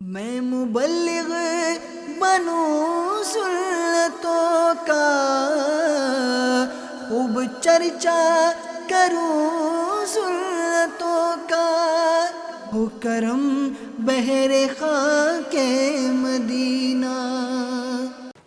میں مبلغ بنوں سنتوں کا، خوب چرچا کروں سنتوں کا، ہو کرم بحر خاک مدینہ۔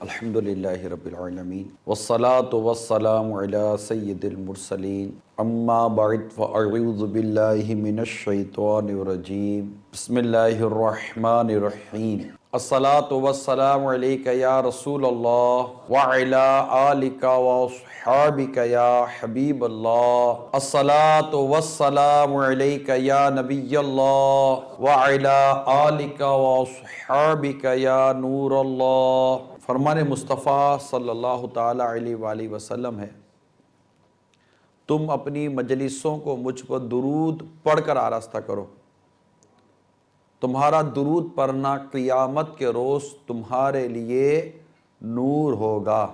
الحمدللہ رب العالمین والصلاة والسلام علی سید المرسلین، اما بعد فاعوذ باللہ من الشیطان الرجیم، بسم اللہ الرحمن الرحیم۔ الصلاة والسلام علیک یا رسول اللہ وعلی آلک واصحابک یا حبیب اللہ۔ الصلاة والسلام علیک یا نبی اللہ وعلی آلک واصحابک یا نور اللہ۔ فرمان مصطفیٰ صلی اللہ تعالیٰ علیہ وآلہ وسلم ہے، تم اپنی مجلسوں کو مجھ پر درود پڑھ کر آراستہ کرو، تمہارا درود پڑھنا قیامت کے روز تمہارے لیے نور ہوگا۔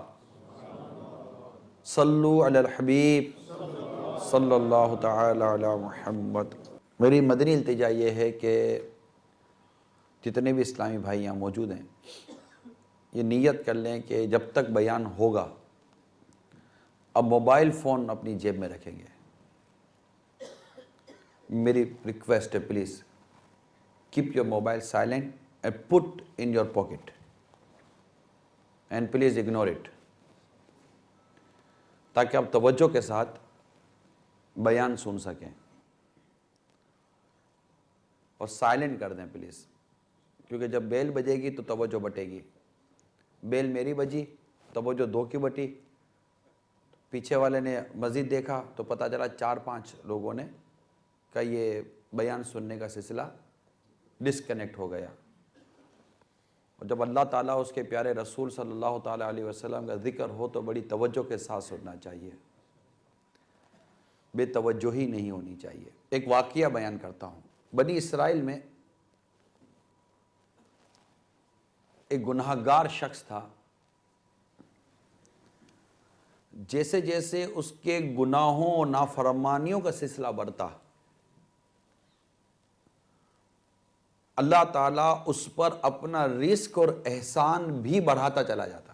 صلو علی الحبیب صلی اللہ تعالیٰ علی محمد۔ میری مدنی التجا یہ ہے کہ جتنے بھی اسلامی بھائی یہاں موجود ہیں، یہ نیت کر لیں کہ جب تک بیان ہوگا اب موبائل فون اپنی جیب میں رکھیں گے۔ میری ریکویسٹ ہے، please keep your mobile silent and put in your pocket and please ignore it, تاکہ آپ توجہ کے ساتھ بیان سن سکیں، اور سائلنٹ کر دیں پلیز، کیونکہ جب بیل بجے گی تو توجہ بٹے گی۔ بیل میری بجی، توجہ دو کی بٹی، پیچھے والے نے مزید دیکھا تو پتہ چلا 4-5 لوگوں نے کہا یہ بیان سننے کا سلسلہ ڈسکنیکٹ ہو گیا۔ اور جب اللہ تعالیٰ اس کے پیارے رسول صلی اللہ تعالیٰ علیہ وسلم کا ذکر ہو تو بڑی توجہ کے ساتھ سننا چاہیے، بے توجہی نہیں ہونی چاہیے۔ ایک واقعہ بیان کرتا ہوں۔ بنی اسرائیل میں ایک گناہگار شخص تھا، جیسے جیسے اس کے گناہوں اور نافرمانیوں کا سلسلہ بڑھتا، اللہ تعالیٰ اس پر اپنا رزق اور احسان بھی بڑھاتا چلا جاتا۔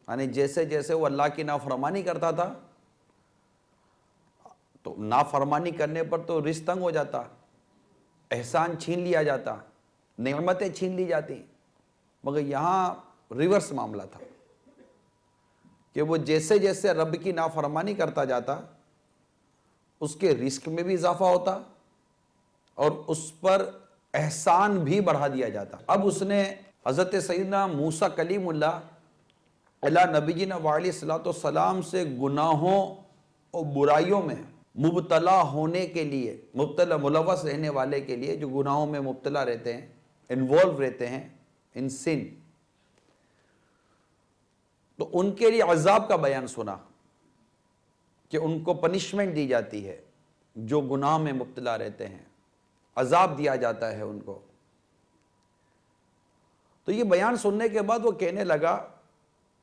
یعنی جیسے جیسے وہ اللہ کی نافرمانی کرتا تھا تو نافرمانی کرنے پر تو رزق تنگ ہو جاتا، احسان چھین لیا جاتا، نعمتیں چھین لی جاتی۔ مگر یہاں ریورس معاملہ تھا کہ وہ جیسے جیسے رب کی نافرمانی کرتا جاتا اس کے رزق میں بھی اضافہ ہوتا اور اس پر احسان بھی بڑھا دیا جاتا۔ اب اس نے حضرت سیدنا موسیٰ کلیم اللہ علیہ نبینا وعلیہ الصلوۃ والسلام سے گناہوں اور برائیوں میں مبتلا ہونے کے لیے، ملوث رہنے والے کے لیے، جو گناہوں میں مبتلا رہتے ہیں، انوالو رہتے ہیں ان سن، تو ان کے لیے عذاب کا بیان سنا کہ ان کو پنشمنٹ دی جاتی ہے، جو گناہ میں مبتلا رہتے ہیں عذاب دیا جاتا ہے ان کو۔ تو یہ بیان سننے کے بعد وہ کہنے لگا،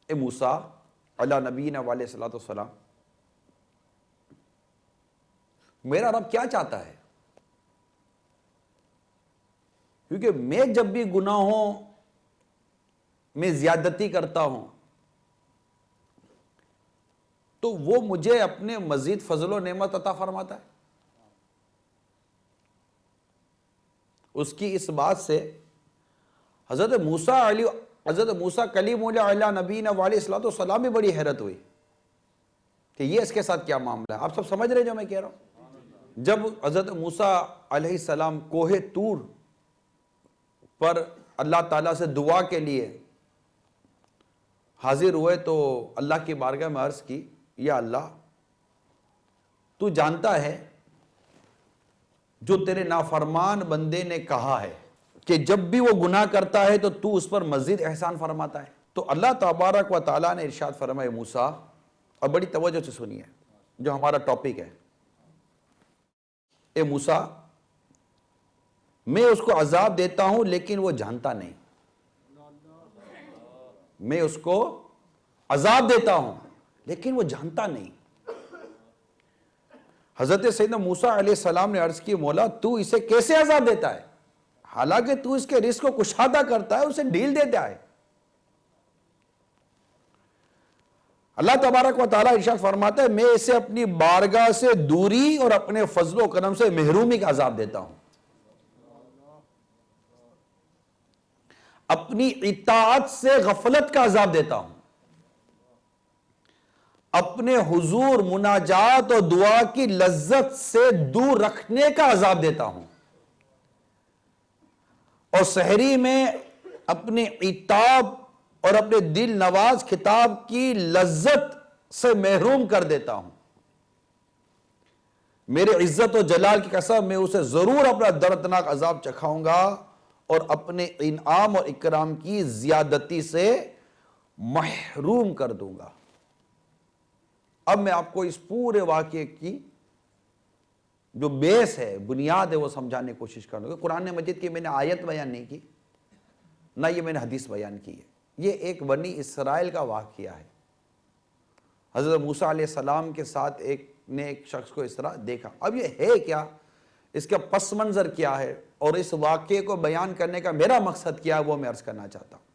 اے موسیٰ علی نبینا علیہ الصلوۃ والسلام، میرا رب کیا چاہتا ہے؟ کیونکہ میں جب بھی گناہوں میں زیادتی کرتا ہوں تو وہ مجھے اپنے مزید فضل و نعمت عطا فرماتا ہے۔ اس کی اس بات سے حضرت موسیٰ کلیم اللہ علیہ نبینا علیہ الصلوۃ والسلام بھی بڑی حیرت ہوئی کہ یہ اس کے ساتھ کیا معاملہ ہے۔ آپ سب سمجھ رہے جو میں کہہ رہا ہوں؟ جب حضرت موسیٰ علیہ السلام کوہ طور پر اللہ تعالیٰ سے دعا کے لیے حاضر ہوئے تو اللہ کی بارگاہ میں عرض کی، یا اللہ، تو جانتا ہے جو تیرے نافرمان بندے نے کہا ہے کہ جب بھی وہ گناہ کرتا ہے تو اس پر مزید احسان فرماتا ہے۔ تو اللہ تبارک و تعالیٰ نے ارشاد فرمائے، موسیٰ، اور بڑی توجہ سے سنیے جو ہمارا ٹاپک ہے، اے موسیٰ، میں اس کو عذاب دیتا ہوں لیکن وہ جانتا نہیں۔ میں اس کو عذاب دیتا ہوں لیکن وہ جانتا نہیں۔ حضرت سیدنا موسیٰ علیہ السلام نے عرض کی، مولا تو اسے کیسے عذاب دیتا ہے حالانکہ تو اس کے رزق کو کشادہ کرتا ہے، اسے ڈھیل دیتا ہے۔ اللہ تبارک و تعالیٰ ارشاد فرماتا ہے میں اسے اپنی بارگاہ سے دوری اور اپنے فضل و کرم سے محرومی کا عذاب دیتا ہوں، اپنی اطاعت سے غفلت کا عذاب دیتا ہوں، اپنے حضور مناجات اور دعا کی لذت سے دور رکھنے کا عذاب دیتا ہوں، اور سحری میں اپنے عتاب اور اپنے دل نواز خطاب کی لذت سے محروم کر دیتا ہوں۔ میرے عزت و جلال کی قسم میں اسے ضرور اپنا دردناک عذاب چکھاؤں گا اور اپنے انعام اور اکرام کی زیادتی سے محروم کر دوں گا۔ اب میں آپ کو اس پورے واقعے کی جو بیس ہے، بنیاد ہے، وہ سمجھانے کی کوشش کروں گا۔ قرآن مجید کی میں نے آیت بیان نہیں کی، نہ یہ میں نے حدیث بیان کی ہے، یہ ایک بنی اسرائیل کا واقعہ ہے۔ حضرت موسیٰ علیہ السلام کے ساتھ ایک شخص کو اس طرح دیکھا۔ اب یہ ہے کیا، اس کا پس منظر کیا ہے، اور اس واقعے کو بیان کرنے کا میرا مقصد کیا ہے، وہ میں عرض کرنا چاہتا ہوں۔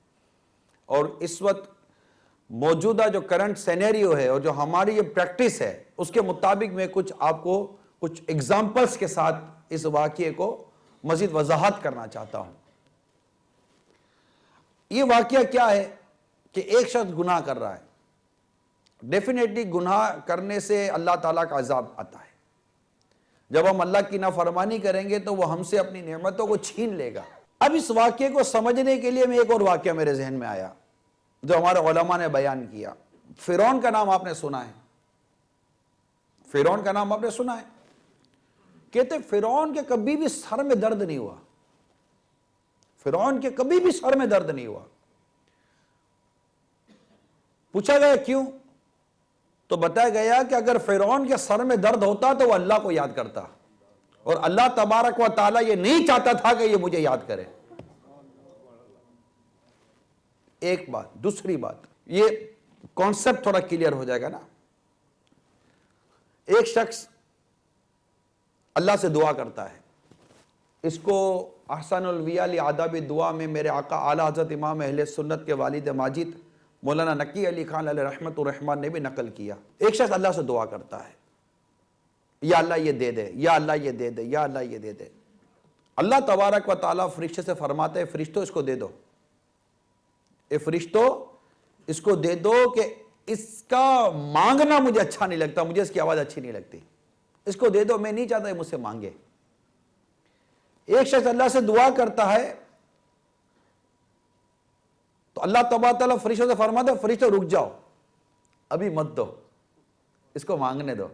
اور اس وقت موجودہ جو کرنٹ سینیریو ہے اور جو ہماری یہ پریکٹس ہے، اس کے مطابق میں آپ کو کچھ ایگزامپلز کے ساتھ اس واقعے کو مزید وضاحت کرنا چاہتا ہوں۔ یہ واقعہ کیا ہے کہ ایک شخص گناہ کر رہا ہے۔ ڈیفینیٹلی گناہ کرنے سے اللہ تعالیٰ کا عذاب آتا ہے۔ جب ہم اللہ کی نافرمانی کریں گے تو وہ ہم سے اپنی نعمتوں کو چھین لے گا۔ اب اس واقعے کو سمجھنے کے لیے میں ایک اور واقعہ میرے ذہن میں آیا جو ہمارے علماء نے بیان کیا۔ فرعون کا نام آپ نے سنا ہے؟ فرعون کا نام آپ نے سنا ہے؟ کہتے فرعون کے کبھی بھی سر میں درد نہیں ہوا، فرعون کے کبھی بھی سر میں درد نہیں ہوا۔ پوچھا گیا کیوں؟ تو بتایا گیا کہ اگر فرعون کے سر میں درد ہوتا تو وہ اللہ کو یاد کرتا، اور اللہ تبارک و تعالیٰ یہ نہیں چاہتا تھا کہ یہ مجھے یاد کرے۔ ایک بات۔ دوسری بات، یہ کانسیپٹ تھوڑا کلیئر ہو جائے گا نا۔ ایک شخص اللہ سے دعا کرتا ہے، اس کو احسن الویہ لآداب دعا میں میرے آقا اعلیٰ حضرت امام اہل سنت کے والد ماجد مولانا نقی علی خان علیہ رحمت الرحمن نے بھی نقل کیا۔ ایک شخص اللہ سے دعا کرتا ہے، یا اللہ یہ دے دے، یا اللہ یہ دے دے، یا اللہ یہ دے دے۔ اللہ تبارک و تعالیٰ فرشتے سے فرماتے ہیں فرشتوں اس کو دے دو، اے فرشتوں اس کو دے دو کہ اس کا مانگنا مجھے اچھا نہیں لگتا، مجھے اس کی آواز اچھی نہیں لگتی، اس کو دے دو، میں نہیں چاہتا یہ مجھ سے مانگے۔ ایک شخص اللہ سے دعا کرتا ہے تو اللہ تبارک تعالیٰ فرشتوں سے فرماتا ہے فرشتوں رک جاؤ، ابھی مت دو، اس کو مانگنے دو،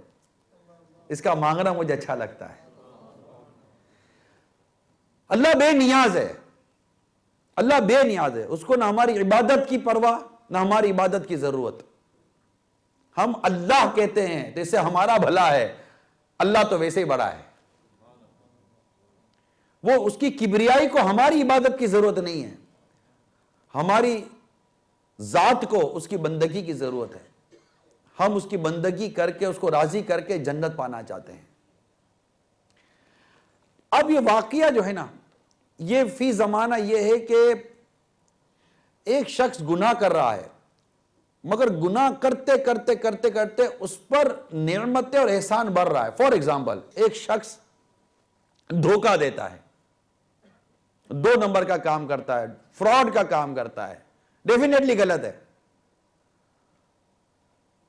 اس کا مانگنا مجھے اچھا لگتا ہے۔ اللہ بے نیاز ہے، اللہ بے نیاز ہے، اس کو نہ ہماری عبادت کی پرواہ نہ ہماری عبادت کی ضرورت۔ ہم اللہ کہتے ہیں تو اس سے ہمارا بھلا ہے، اللہ تو ویسے ہی بڑا ہے، وہ اس کی کبریائی کو ہماری عبادت کی ضرورت نہیں ہے، ہماری ذات کو اس کی بندگی کی ضرورت ہے۔ ہم اس کی بندگی کر کے اس کو راضی کر کے جنت پانا چاہتے ہیں۔ اب یہ واقعہ جو ہے نا، یہ فی زمانہ یہ ہے کہ ایک شخص گناہ کر رہا ہے، مگر گناہ کرتے کرتے کرتے کرتے اس پر نعمتیں اور احسان بڑھ رہا ہے۔ فار ایگزامپل ایک شخص دھوکہ دیتا ہے، 2 نمبر کا کام کرتا ہے، فراڈ کا کام کرتا ہے، ڈیفینیٹلی غلط ہے۔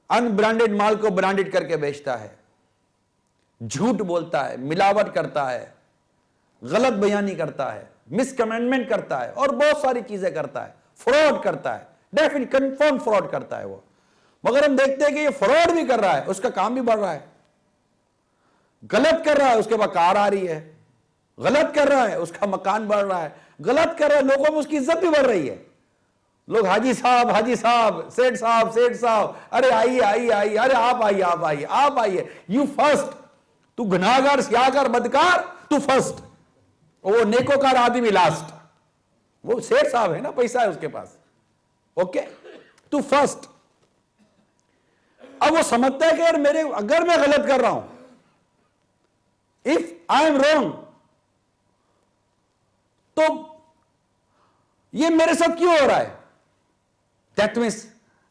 ان برانڈڈ مال کو برانڈڈ کر کے بیچتا ہے، جھوٹ بولتا ہے، ملاوٹ کرتا ہے، غلط بیانی کرتا ہے، مس کمینڈمنٹ کرتا ہے، اور بہت ساری چیزیں کرتا ہے، فراڈ کرتا ہے، ڈیفینیٹ کنفرم فراڈ کرتا ہے وہ۔ مگر ہم دیکھتے ہیں کہ یہ فراڈ بھی کر رہا ہے، اس کا کام بھی بڑھ رہا ہے، غلط کر رہا ہے، اس کے بعد کار آ رہی ہے، غلط کر رہا ہے، اس کا مکان بڑھ رہا ہے، غلط کر رہا ہے، لوگوں میں اس کی عزت بھی بڑھ رہی ہے۔ لوگ حاجی صاحب، حاجی صاحب، سیٹ صاحب، سیٹ صاحب، ارے آئیے آئیے آئیے، ارے آپ آئیے آپ آئیے آپ آئیے، یو فرسٹ، تو گناہگار سیاہکار بدکار تو فرسٹ، وہ نیکوکار آدمی لاسٹ۔ وہ سیٹ صاحب ہے نا، پیسہ ہے اس کے پاس، اوکے، تو فرسٹ۔ اب وہ سمجھتا ہے کہ یار اگر میں غلط کر رہا ہوں، if I am wrong، تو یہ میرے ساتھ کیوں ہو رہا ہے؟ That means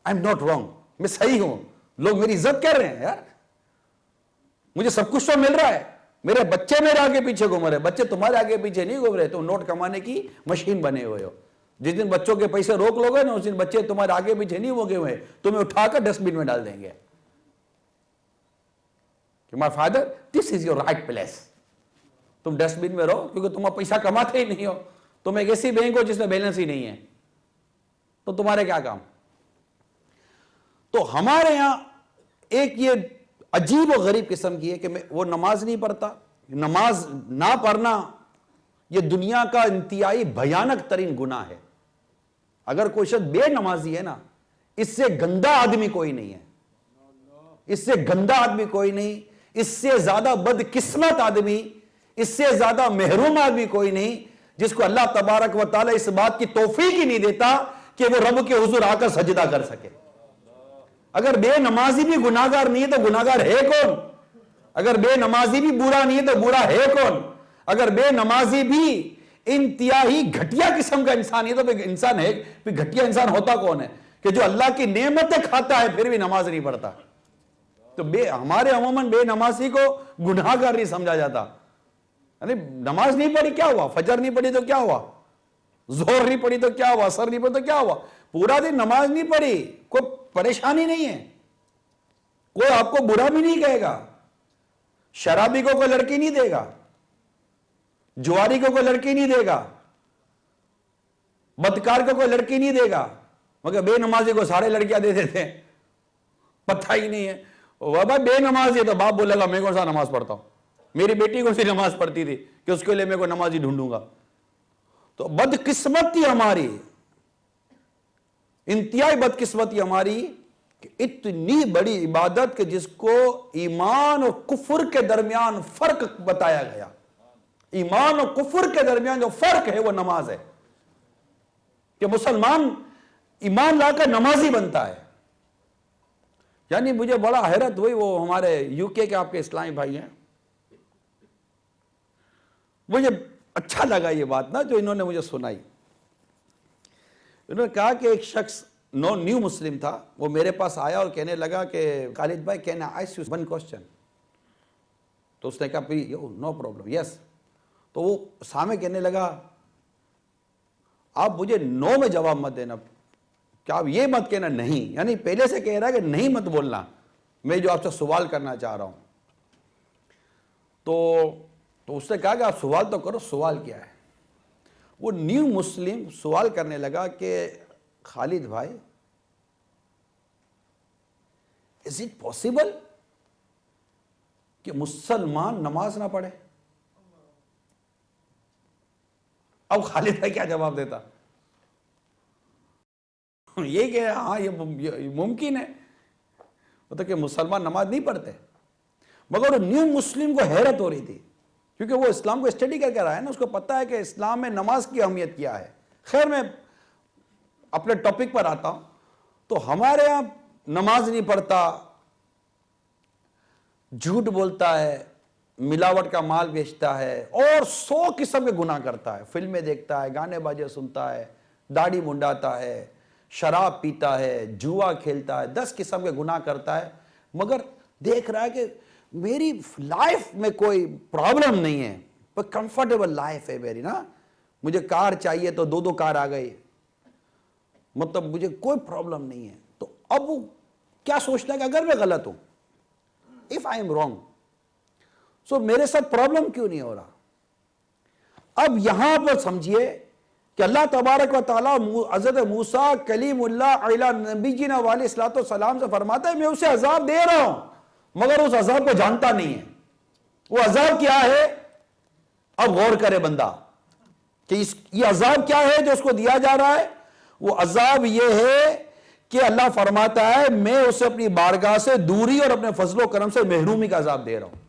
I am not wrong, میں صحیح ہوں، لوگ میری عزت کر رہے ہیں یار، مجھے سب کچھ تو مل رہا ہے، میرے بچے میرے آگے پیچھے گھوم رہے، بچے تمہارے آگے پیچھے نہیں گھوم رہے، تم نوٹ کمانے کی مشین بنے ہوئے ہو، جس دن بچوں کے پیسے روک لو گے نا اس دن بچے تمہارے آگے پیچھے نہیں ہوگے ہوئے، تمہیں اٹھا کر ڈسٹ بن میں ڈال دیں گے کہ my father this is your right place, تم ڈسٹ بن میں رہو کیونکہ تم پیسہ کماتے ہی نہیں ہو، تم ایک ایسی بینک ہو جس میں بیلنس ہی نہیں ہے، تو تمہارے کیا کام؟ تو ہمارے یہاں ایک یہ عجیب و غریب قسم کی ہے کہ وہ نماز نہیں پڑھتا، نماز نہ پڑھنا یہ دنیا کا انتہائی بھیانک ترین گناہ ہے۔ اگر کوئی شخص بے نمازی ہے نا، اس سے گندا آدمی کوئی نہیں ہے، اس سے گندا آدمی کوئی نہیں، اس سے زیادہ بدقسمت آدمی، اس سے زیادہ محروم آدمی کوئی نہیں، جس کو اللہ تبارک و تعالی اس بات کی توفیق ہی نہیں دیتا کہ وہ رب کے حضور آ کر سجدہ کر سکے۔ اگر بے نمازی بھی گناہگار نہیں ہے تو گناہگار ہے کون؟ اگر بے نمازی بھی برا نہیں ہے تو برا ہے کون؟ اگر بے نمازی بھی انتہائی گھٹیا قسم کا انسان ہے تو پھر انسان ہے، پھر گھٹیا انسان ہوتا کون ہے کہ جو اللہ کی نعمتیں کھاتا ہے پھر بھی نماز نہیں پڑھتا؟ تو ہمارے عموماً بے نمازی کو گناہگار نہیں سمجھا جاتا، یعنی نماز نہیں پڑھی کیا ہوا، فجر نہیں پڑھی تو کیا ہوا، ظہر نہیں پڑھی تو کیا ہوا، عصر نہیں پڑھی تو کیا ہوا، پورا دن نماز نہیں پڑھی کوئی پریشانی نہیں ہے، کوئی آپ کو برا بھی نہیں کہے گا، شرابی کو کوئی لڑکی نہیں دے گا، جواری کو کوئی لڑکی نہیں دے گا، بدکار کو کوئی لڑکی نہیں دے گا، مگر بے نمازی کو سارے لڑکیاں دے دیتے ہیں، پتہ ہی نہیں ہے۔ بابا بے نمازی ہے تو باپ بولے گا میں کون سا نماز پڑھتا ہوں، میری بیٹی کون سی نماز پڑھتی تھی کہ اس کے لیے میں کوئی نمازی ڈھونڈوں گا۔ تو بدقسمتی ہماری، انتہائی بدقسمتی ہماری کہ اتنی بڑی عبادت کہ جس کو ایمان اور کفر کے درمیان فرق بتایا گیا، ایمان اور کفر کے درمیان جو فرق ہے وہ نماز ہے، کہ مسلمان ایمان لا کر نمازی بنتا ہے۔ یعنی مجھے بڑا حیرت ہوئی، وہ ہمارے یو کے آپ کے اسلامی بھائی ہیں، مجھے اچھا لگا یہ بات نا جو انہوں نے مجھے سنائی۔ انہوں نے کہا کہ ایک شخص نیو مسلم تھا، وہ میرے پاس آیا اور کہنے لگا کہ خالد بھائی can I ask you one question? تو اس نے کہا نو پرابلم، یس۔ تو وہ سامنے کہنے لگا آپ مجھے نو میں جواب مت دینا، کہ آپ یہ مت کہنا نہیں، یعنی پہلے سے کہہ رہا ہے کہ نہیں مت بولنا، میں جو آپ سے سوال کرنا چاہ رہا ہوں۔ تو اس نے کہا کہ آپ سوال تو کرو، سوال کیا ہے؟ وہ نیو مسلم سوال کرنے لگا کہ خالد بھائی از اٹ پاسبل کہ مسلمان نماز نہ پڑھے؟ اب خالد بھائی کیا جواب دیتا؟ یہ کہ ہاں یہ ممکن ہے، مطلب کہ مسلمان نماز نہیں پڑھتے، مگر نیو مسلم کو حیرت ہو رہی تھی کیونکہ وہ اسلام کو اسٹڈی کر کے رہا ہے نا، اس کو پتا ہے کہ اسلام میں نماز کی اہمیت کیا ہے۔ خیر میں اپنے ٹاپک پر آتا ہوں، تو ہمارے ہاں نماز نہیں پڑھتا، جھوٹ بولتا ہے، ملاوٹ کا مال بیچتا ہے اور 100 قسم کے گناہ کرتا ہے، فلمیں دیکھتا ہے، گانے باجے سنتا ہے، داڑھی منڈاتا ہے، شراب پیتا ہے، جوا کھیلتا ہے، 10 قسم کے گناہ کرتا ہے، مگر دیکھ رہا ہے کہ میری لائف میں کوئی پرابلم نہیں ہے، پر کمفرٹیبل لائف ہے میری نا، مجھے کار چاہیے تو 2 کار آ گئی، مطلب مجھے کوئی پرابلم نہیں ہے۔ تو اب وہ کیا سوچتا ہے کہ اگر میں غلط ہوں، if I am wrong, so میرے ساتھ پرابلم کیوں نہیں ہو رہا؟ اب یہاں پر سمجھیے کہ اللہ تبارک و تعالیٰ حضرت موسیٰ کلیم اللہ علیہ نبینا علیہ الصلوۃ والسلام سے فرماتا ہے میں اسے عذاب دے رہا ہوں، مگر اس عذاب کو جانتا نہیں ہے۔ وہ عذاب کیا ہے؟ اب غور کرے بندہ کہ یہ عذاب کیا ہے جو اس کو دیا جا رہا ہے۔ وہ عذاب یہ ہے کہ اللہ فرماتا ہے میں اسے اپنی بارگاہ سے دوری اور اپنے فضل و کرم سے محرومی کا عذاب دے رہا ہوں،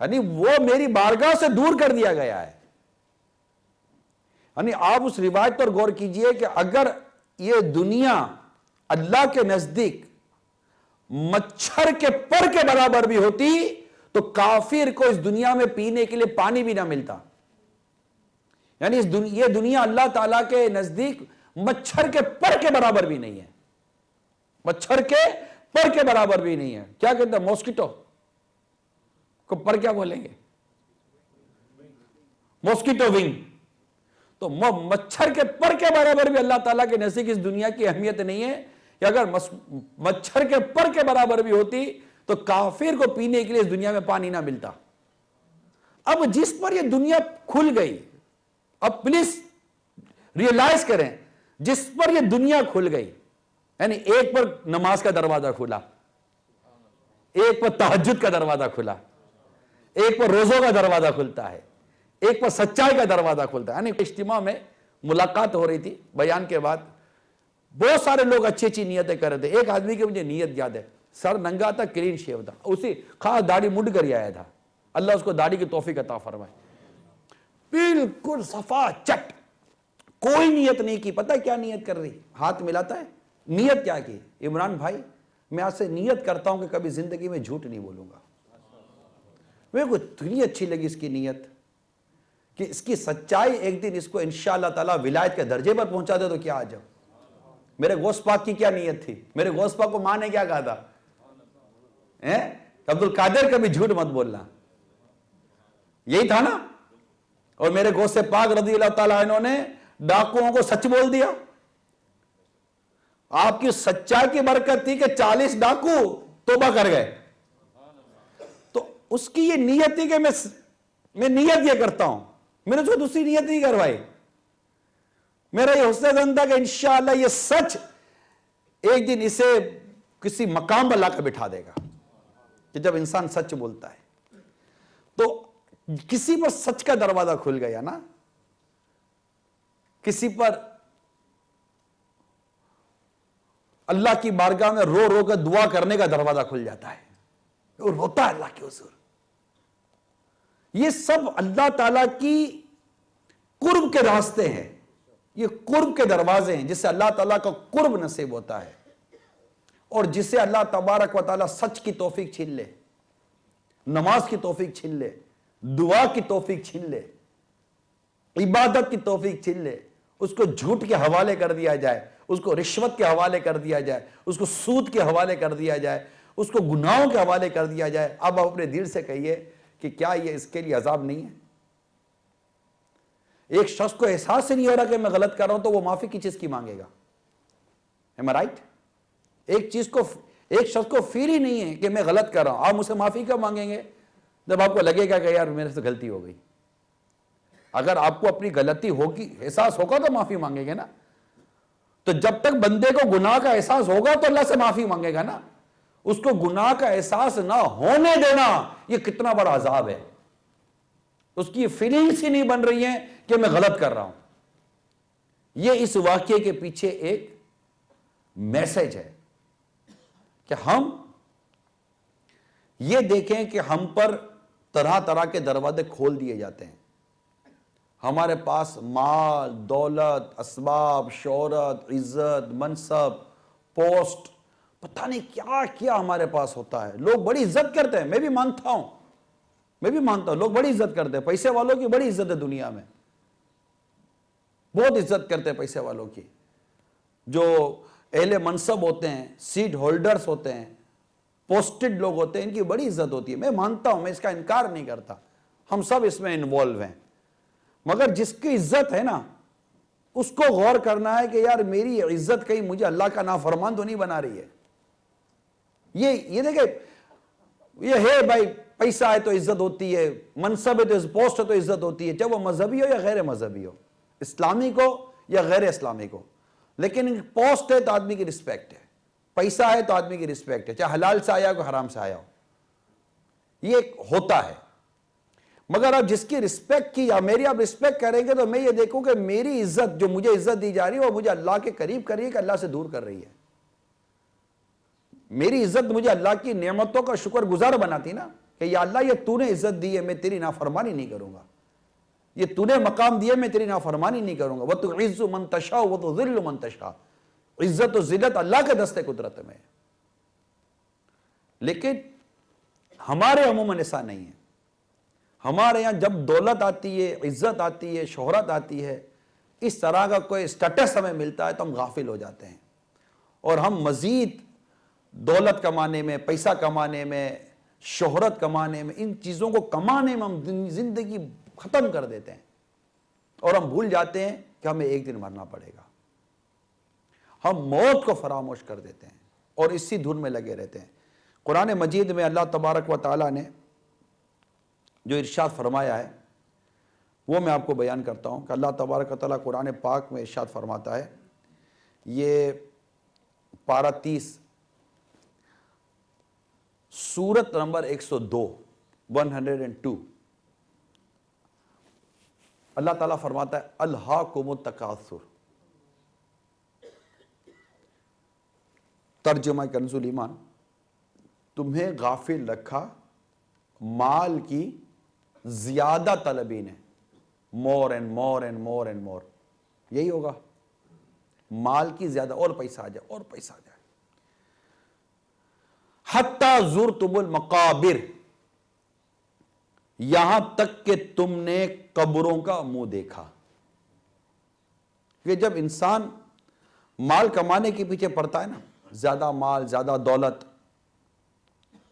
یعنی وہ میری بارگاہ سے دور کر دیا گیا ہے۔ یعنی آپ اس روایت پر غور کیجئے کہ اگر یہ دنیا اللہ کے نزدیک مچھر کے پر کے برابر بھی ہوتی تو کافر کو اس دنیا میں پینے کے لیے پانی بھی نہ ملتا۔ یعنی یہ دنیا اللہ تعالیٰ کے نزدیک مچھر کے پر کے برابر بھی نہیں ہے، مچھر کے پر کے برابر بھی نہیں ہے۔ کیا کہتے ہیں ماسکیٹو کو پر کیا بولیں گے؟ Mosquito wing. تو مچھر کے پر کے برابر بھی اللہ تعالیٰ کے نزدیک اس دنیا کی اہمیت نہیں ہے کہ اگر مچھر کے پر کے برابر بھی ہوتی تو کافر کو پینے کے لیے اس دنیا میں پانی نہ ملتا۔ اب جس پر یہ دنیا کھل گئی، اب پلیز ریئلائز کریں، جس پر یہ دنیا کھل گئی، یعنی ایک پر نماز کا دروازہ کھلا، ایک پر تہجد کا دروازہ کھلا، ایک پر روزوں کا دروازہ کھلتا ہے، ایک پر سچائی کا دروازہ کھلتا ہے۔ یعنی اجتماع میں ملاقات ہو رہی تھی، بیان کے بعد بہت سارے لوگ اچھی اچھی نیتیں کر رہے تھے۔ ایک آدمی کی مجھے نیت یاد ہے، سر ننگا تھا، کلین شیو تھا، اسی خاص داڑھی مڈ کر ہی آیا تھا، اللہ اس کو داڑھی کی توفیق عطا فرمائے، بالکل صفا چٹ، کوئی نیت نہیں کی۔ پتہ کیا نیت کر رہی؟ ہاتھ ملاتا ہے، نیت کیا کی؟ عمران بھائی میں آج سے نیت کرتا ہوں کہ کبھی زندگی میں جھوٹ نہیں بولوں گا۔ میرے کو اتنی اچھی لگی اس کی نیت کہ اس کی سچائی ایک دن اس کو انشاءاللہ تعالیٰ ولایت کے درجے پر پہنچا دے تو کیا آ جاؤ۔ میرے غوث پاک کی کیا نیت تھی؟ میرے غوث پاک کو ماں نے کیا کہا تھا؟ عبد القادر کبھی جھوٹ مت بولنا، یہی تھا نا؟ اور میرے غوث پاک رضی اللہ تعالیٰ عنہ نے ڈاکوؤں کو سچ بول دیا۔ آپ کی سچائی کی برکت تھی کہ 40 ڈاکو توبہ کر گئے۔ تو اس کی یہ نیت تھی کہ میں نیت یہ کرتا ہوں، میں نے اس کو دوسری نیت نہیں کروائی۔ میرا یہ حسن ظن تھا کہ انشاءاللہ یہ سچ ایک دن اسے کسی مقام پر لا کر بٹھا دے گا، کہ جب انسان سچ بولتا ہے تو کسی پر سچ کا دروازہ کھل گیا نا، کسی پر اللہ کی بارگاہ میں رو رو کر دعا کرنے کا دروازہ کھل جاتا ہے، اور روتا ہے اللہ کے حضور۔ یہ سب اللہ تعالیٰ کی قرب کے راستے ہیں، یہ قرب کے دروازے ہیں، جس سے اللہ تعالیٰ کا قرب نصیب ہوتا ہے، اور جس سے اللہ تبارک و تعالیٰ سچ کی توفیق چھین لے، نماز کی توفیق چھین لے، دعا کی توفیق چھین لے، عبادت کی توفیق چھین لے، اس کو جھوٹ کے حوالے کر دیا جائے، اس کو رشوت کے حوالے کر دیا جائے، اس کو سود کے حوالے کر دیا جائے، اس کو گناہوں کے حوالے کر دیا جائے۔ اب آپ اپنے دل سے کہیے کہ کیا یہ اس کے لیے عذاب نہیں ہے؟ ایک شخص کو احساس ہی نہیں ہو رہا کہ میں غلط کر رہا ہوں تو وہ معافی کی چیز کی مانگے گا؟ Am I right؟ ایک شخص کو فیل ہی نہیں ہے کہ میں غلط کر رہا ہوں، آپ مجھ سے معافی کب مانگیں گے؟ جب آپ کو لگے گا کہ یار میرے سے غلطی ہو گئی۔ اگر آپ کو اپنی غلطی ہوگی، احساس ہوگا تو معافی مانگے گے نا۔ تو جب تک بندے کو گناہ کا احساس ہوگا تو اللہ سے معافی مانگے گا نا۔ اس کو گناہ کا احساس نہ ہونے دینا یہ کتنا بڑا عذاب ہے۔ اس کی فیلنگز ہی نہیں بن رہی ہیں کہ میں غلط کر رہا ہوں۔ یہ اس واقعے کے پیچھے ایک میسج ہے کہ ہم یہ دیکھیں کہ ہم پر طرح طرح کے دروازے کھول دیے جاتے ہیں۔ ہمارے پاس مال، دولت، اسباب، شہرت، عزت، منصب، پوسٹ، پتہ نہیں کیا کیا ہمارے پاس ہوتا ہے۔ لوگ بڑی عزت کرتے ہیں، میں بھی مانتا ہوں لوگ بڑی عزت کرتے ہیں۔ پیسے والوں کی بڑی عزت ہے دنیا میں، بہت عزت کرتے ہیں پیسے والوں کی۔ جو اہل منصب ہوتے ہیں، سیٹ ہولڈرز ہوتے ہیں، پوسٹڈ لوگ ہوتے ہیں، ان کی بڑی عزت ہوتی ہے، میں مانتا ہوں، میں اس کا انکار نہیں کرتا، ہم سب اس میں انوالو ہیں۔ مگر جس کی عزت ہے نا، اس کو غور کرنا ہے کہ یار میری عزت کہیں مجھے اللہ کا نافرمان تو نہیں بنا رہی ہے۔ یہ دیکھیں، یہ ہے بھائی، پیسہ ہے تو عزت ہوتی ہے، منصب ہے تو پوسٹ ہے تو عزت ہوتی ہے، چاہے وہ مذہبی ہو یا غیر مذہبی ہو، اسلامی کو یا غیر اسلامی کو۔ لیکن پوسٹ ہے تو آدمی کی رسپیکٹ ہے، پیسہ ہے تو آدمی کی رسپیکٹ ہے، چاہے حلال سے آیا ہو کہ حرام سے آیا ہو، یہ ہوتا ہے۔ مگر اب جس کی رسپیکٹ کی یا میری آپ رسپیکٹ کریں گے تو میں یہ دیکھوں کہ میری عزت جو مجھے عزت دی جا رہی ہے وہ مجھے اللہ کے قریب کر رہی ہے کہ اللہ سے دور کر رہی ہے۔ میری عزت مجھے اللہ کی نعمتوں کا شکر گزار بناتی نا، کہ یا اللہ یہ تو نے عزت دی ہے، میں تیری نافرمانی نہیں کروں گا، یہ تو نے مقام دیا میں تیری نافرمانی نہیں کروں گا۔ وَتُعِزُّ مَن تَشَاءُ وَتُذِلُّ مَن تَشَاءُ، عزت و ذلت اللہ کے دست قدرت میں۔ لیکن ہمارے عموماً ایسا نہیں ہے، ہمارے یہاں جب دولت آتی ہے، عزت آتی ہے، شہرت آتی ہے، اس طرح کا کوئی سٹیٹس ہمیں ملتا ہے تو ہم غافل ہو جاتے ہیں، اور ہم مزید دولت کمانے میں، پیسہ کمانے میں، شہرت کمانے میں، ان چیزوں کو کمانے میں ہم زندگی ختم کر دیتے ہیں، اور ہم بھول جاتے ہیں کہ ہمیں ایک دن مرنا پڑے گا۔ ہم موت کو فراموش کر دیتے ہیں اور اسی دھن میں لگے رہتے ہیں۔ قرآن مجید میں اللہ تبارک و تعالیٰ نے جو ارشاد فرمایا ہے وہ میں آپ کو بیان کرتا ہوں کہ اللہ تبارک و تعالیٰ قرآن پاک میں ارشاد فرماتا ہے، یہ پارہ 30 سورت نمبر 102 102، اللہ تعالیٰ فرماتا ہے الہاکم التکاثر، ترجمہ کنز الایمان، تمہیں غافل رکھا مال کی زیادہ طلبی نے، more and more and more and more, یہی ہوگا، مال کی زیادہ، اور پیسہ آ جائے اور پیسہ آ جائے، حتی زرتم المقابر، یہاں تک کہ تم نے قبروں کا منہ دیکھا۔ کہ جب انسان مال کمانے کے پیچھے پڑتا ہے نا، زیادہ مال، زیادہ دولت،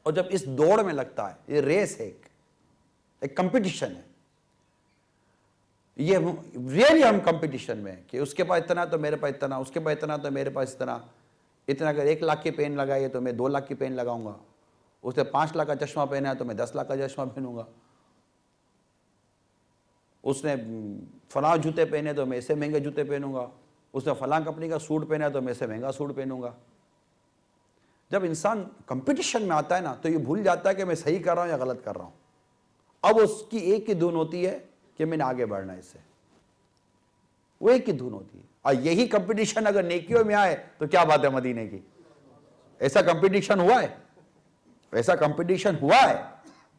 اور جب اس دوڑ میں لگتا ہے، یہ ریس ہے، ایک کمپٹیشن ہے، یہ ریئلی ہم کمپٹیشن میں ہیں کہ اس کے پاس اتنا تو میرے پاس اتنا، اس کے پاس اتنا تو میرے پاس اتنا، اگر 1 لاکھ کی پین لگائی ہے تو میں 2 لاکھ کی پین لگاؤں گا، اس نے 5 لاکھ کا چشمہ پہنا ہے تو میں 10 لاکھ کا چشمہ پہنوں گا، اس نے فلاں جوتے پہنے تو میں اسے مہنگے جوتے پہنوں گا، اس نے فلاں کمپنی کا سوٹ پہنا ہے تو میں اسے مہنگا سوٹ پہنوں گا۔ جب انسان کمپٹیشن میں آتا ہے نا تو یہ بھول جاتا ہے کہ میں صحیح کر رہا ہوں یا غلط کر رہا ہوں، اب اس کی ایک ہی دھن ہوتی ہے کہ میں نے آگے بڑھنا ہے، اس سے وہ ایک ہی دھن ہوتی ہے۔ اور یہی کمپٹیشن اگر نیکیوں میں آئے تو کیا بات ہے مدینے کی، ایسا کمپٹیشن ہوا ہے، ایسا کمپٹیشن ہوا ہے،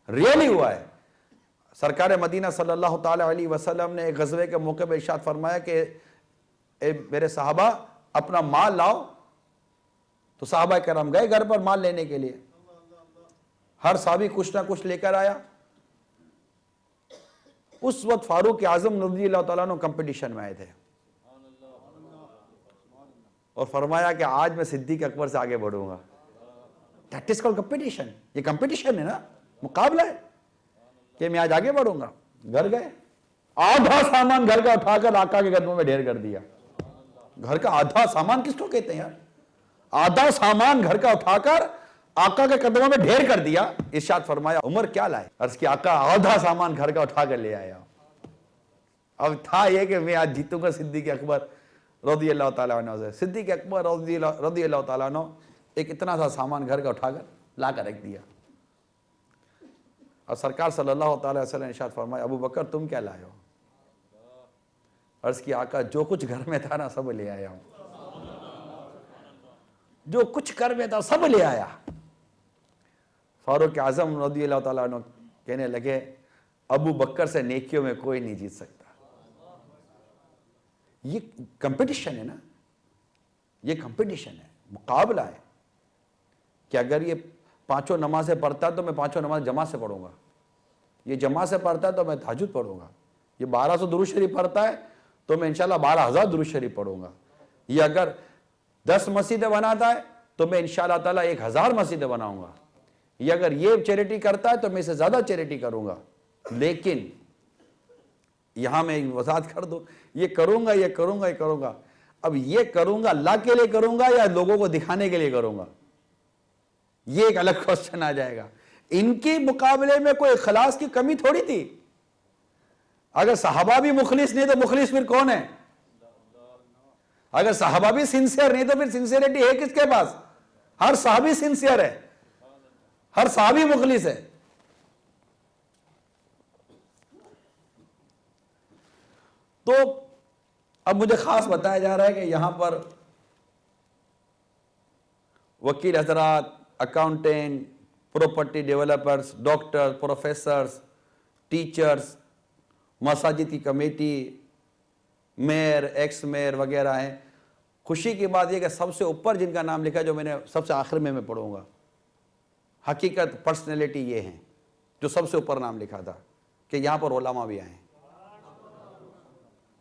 ریئلی ہوا ہے۔ سرکار مدینہ صلی اللہ تعالی علیہ وسلم نے ایک غزوے کے موقع پہ ارشاد فرمایا کہ اے میرے صحابہ اپنا مال لاؤ، تو صحابہ کرام گئے گھر پر مال لینے کے لیے، ہر صحابی کچھ نہ کچھ لے کر آیا۔ اس وقت فاروق اعظم رضی اللہ تعالیٰ عنہ کمپٹیشن میں آئے تھے اور فرمایا کہ آج میں صدیق اکبر سے آگے بڑھوں گا۔ دیٹ از کالڈ کمپٹیشن، یہ کمپٹیشن ہے نا، مقابلہ ہے کہ میں آج آگے بڑھوں گا۔ گھر گئے، آدھا سامان گھر کا اٹھا کر آقا کے قدموں میں ڈھیر کر دیا۔ گھر کا آدھا سامان کس کو کہتے ہیں یار؟ آدھا سامان گھر کا اٹھا کر آقا کے قدموں میں ڈھیر کر دیا۔ ارشاد فرمایا عمر کیا لائے؟ عرض کی آقا آدھا سامان گھر کا اٹھا کر لے آیا۔ اب تھا یہ کہ میں آج جیتوں گا صدیق اکبر رضی اللہ تعالیٰ عنہ سے۔ صدیق اکبر رضی اللہ تعالیٰ عنہ ایک اتنا سا سامان گھر کا اٹھا کر لا کر رکھ دیا، اور سرکار صلی اللہ تعالیٰ وسلم نے ارشاد فرمایا ابو بکر تم کیا لائے ہو؟ عرض کی آقا جو کچھ گھر میں تھا نا سب لے آیا ہوں، جو کچھ گھر میں تھا سب لے آیا۔ فاروق اعظم رضی اللہ تعالیٰ عنہ کہنے لگے ابو بکر سے نیکیوں میں کوئی نہیں جیت سکتا۔ یہ کمپٹیشن ہے نا، یہ کمپٹیشن ہے، مقابلہ ہے کہ اگر یہ 5 نمازیں پڑھتا ہے تو میں 5 نماز جماعت سے پڑھوں گا، یہ جماعت سے پڑھتا ہے تو میں تہجد پڑھوں گا، یہ 1200 درود شریف پڑھتا ہے تو میں انشاءاللہ 12,000 درود شریف پڑھوں گا، یہ اگر 10 مسجدیں بناتا ہے تو میں انشاءاللہ تعالیٰ 1000 مسجدیں بناؤں گا، یہ اگر یہ چیریٹی کرتا ہے تو میں اسے زیادہ چیریٹی کروں گا۔ لیکن یہاں میں وضاحت کر دوں، یہ کروں گا، یہ کروں گا، یہ کروں گا، اب یہ کروں گا اللہ کے لیے کروں گا یا لوگوں کو دکھانے کے لیے کروں گا، یہ ایک الگ کوسچن آ جائے گا۔ ان کے مقابلے میں کوئی اخلاص کی کمی تھوڑی تھی، اگر صحابہ بھی مخلص نہیں تو مخلص پھر کون ہے؟ اگر صحابہ بھی سنسیئر نہیں تو پھر سنسیئرٹی ہے کس کے پاس؟ ہر صحابی سنسیئر ہے، ہر صحابی مخلص ہے۔ تو اب مجھے خاص بتایا جا رہا ہے کہ یہاں پر وکیل حضرات، accountant, property developers, doctor, professors, teachers, مساجد کی کمیٹی، میئر، ایکس میئر وغیرہ ہیں۔ خوشی کی بات یہ کہ سب سے اوپر جن کا نام لکھا جو میں نے سب سے آخر میں پڑھوں گا، حقیقت پرسنالٹی یہ ہیں جو سب سے اوپر نام لکھا تھا کہ یہاں پر علماء بھی آئیں.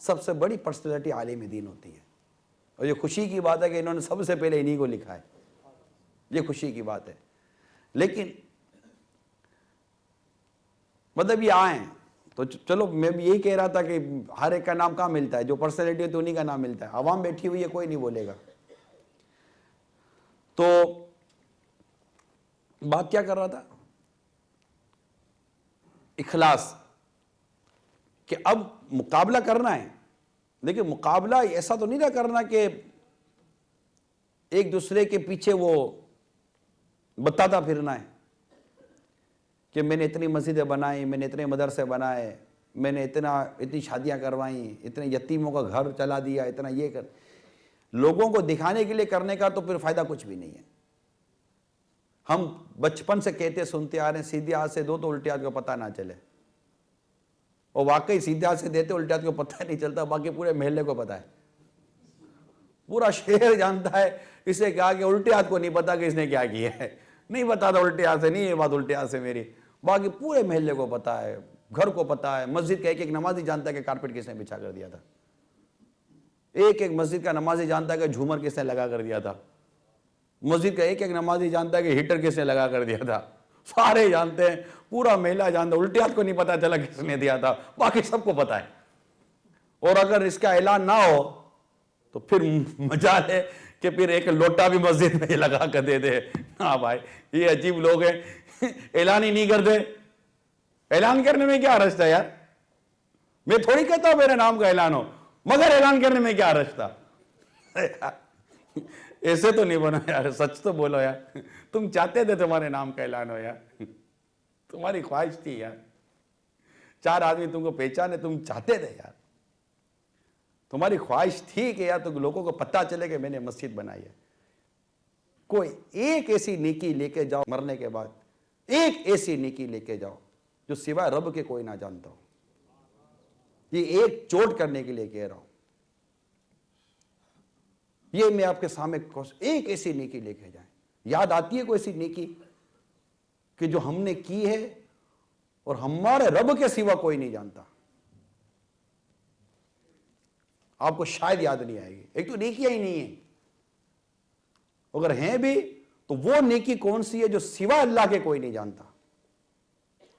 سب سے بڑی پرسنالٹی عالم دین ہوتی ہے, اور یہ خوشی کی بات ہے کہ انہوں نے سب سے پہلے انہی کو لکھا ہے, یہ خوشی کی بات ہے. لیکن مطلب یہ آئیں تو چلو, میں بھی یہی کہہ رہا تھا کہ ہر ایک کا نام کہاں ملتا ہے, جو پرسنالٹی ہے تو انہی کا نام ملتا ہے. عوام بیٹھی ہوئی ہے, کوئی نہیں بولے گا. تو بات کیا کر رہا تھا, اخلاص, کہ اب مقابلہ کرنا ہے. لیکن مقابلہ ایسا تو نہیں نہ کرنا کہ ایک دوسرے کے پیچھے وہ بتاتا پھرنا ہے کہ میں نے اتنی مسجدیں بنائی, میں نے اتنے مدرسے بنائے, میں نے اتنی شادیاں کروائیں, اتنے یتیموں کا گھر چلا دیا, اتنا یہ کر. لوگوں کو دکھانے کے لیے کرنے کا تو پھر فائدہ کچھ بھی نہیں ہے. ہم بچپن سے کہتے سنتے آ رہے ہیں, سیدھے ہاتھ سے دو تو الٹے ہاتھ کو پتہ نہ چلے. اور واقعی سیدھے ہاتھ سے دیتے الٹے ہاتھ کو پتہ نہیں چلتا, باقی پورے محلے کو پتہ ہے, پورا شہر جانتا ہے. اسے کہا کہ الٹے ہاتھ کو نہیں پتا کہ اس نے کیا کیا ہے, نہیں بتا تھا الٹے ہاتھ سے, نہیں یہ بات الٹے ہاتھ سے میری. باقی پورے محلے کو پتا ہے, گھر کو پتا ہے, مسجد کا ایک ایک نمازی جانتا ہے کہ کارپیٹ کس نے بچھا کر دیا تھا, ایک ایک مسجد کا نمازی جانتا ہے کہ جھومر کس نے لگا کر دیا تھا, مسجد کا ایک ایک نمازی جانتا ہے کہ ہیٹر کس نے لگا کر دیا تھا. سارے جانتے ہیں, پورا محلہ جانتا ہے. الٹے ہاتھ کو نہیں پتا چلا کس نے دیا تھا, باقی سب کو پتا ہے. اور اگر اس کا اعلان نہ ہو تو پھر مجال ہے کہ پھر ایک لوٹا بھی مسجد میں لگا کر دے دے. ہاں بھائی, یہ عجیب لوگ ہیں, اعلان ہی نہیں کرتے. اعلان کرنے میں کیا حرج تھا یار, میں تھوڑی کہتا ہوں میرے نام کا اعلان ہو, مگر اعلان کرنے میں کیا حرج تھا. ایسے تو نہیں بنو یار, سچ تو بولو یار. تم چاہتے تھے تمہارے نام کا اعلان ہو یار, تمہاری خواہش تھی یار, 4 آدمی تم کو پہچانے, تم چاہتے تھے یار, تمہاری خواہش تھی کہ یار تو لوگوں کو پتہ چلے کہ میں نے مسجد بنائی ہے. کوئی ایک ایسی نیکی لے کے جاؤ مرنے کے بعد, ایک ایسی نیکی لے کے جاؤ جو سوائے رب کے کوئی نہ جانتا ہو. یہ ایک چوٹ کرنے کے لیے کہہ رہا ہوں. یہ میں آپ کے سامنے ایک ایسی نیکی لے کے جائیں. یاد آتی ہے کوئی ایسی نیکی کہ جو ہم نے کی ہے اور ہمارے رب کے سوا کوئی نہیں جانتا؟ آپ کو شاید یاد نہیں آئے گی. ایک تو نیکیاں ہی نہیں ہیں, اگر ہیں بھی تو وہ نیکی کون سی ہے جو سوا اللہ کے کوئی نہیں جانتا.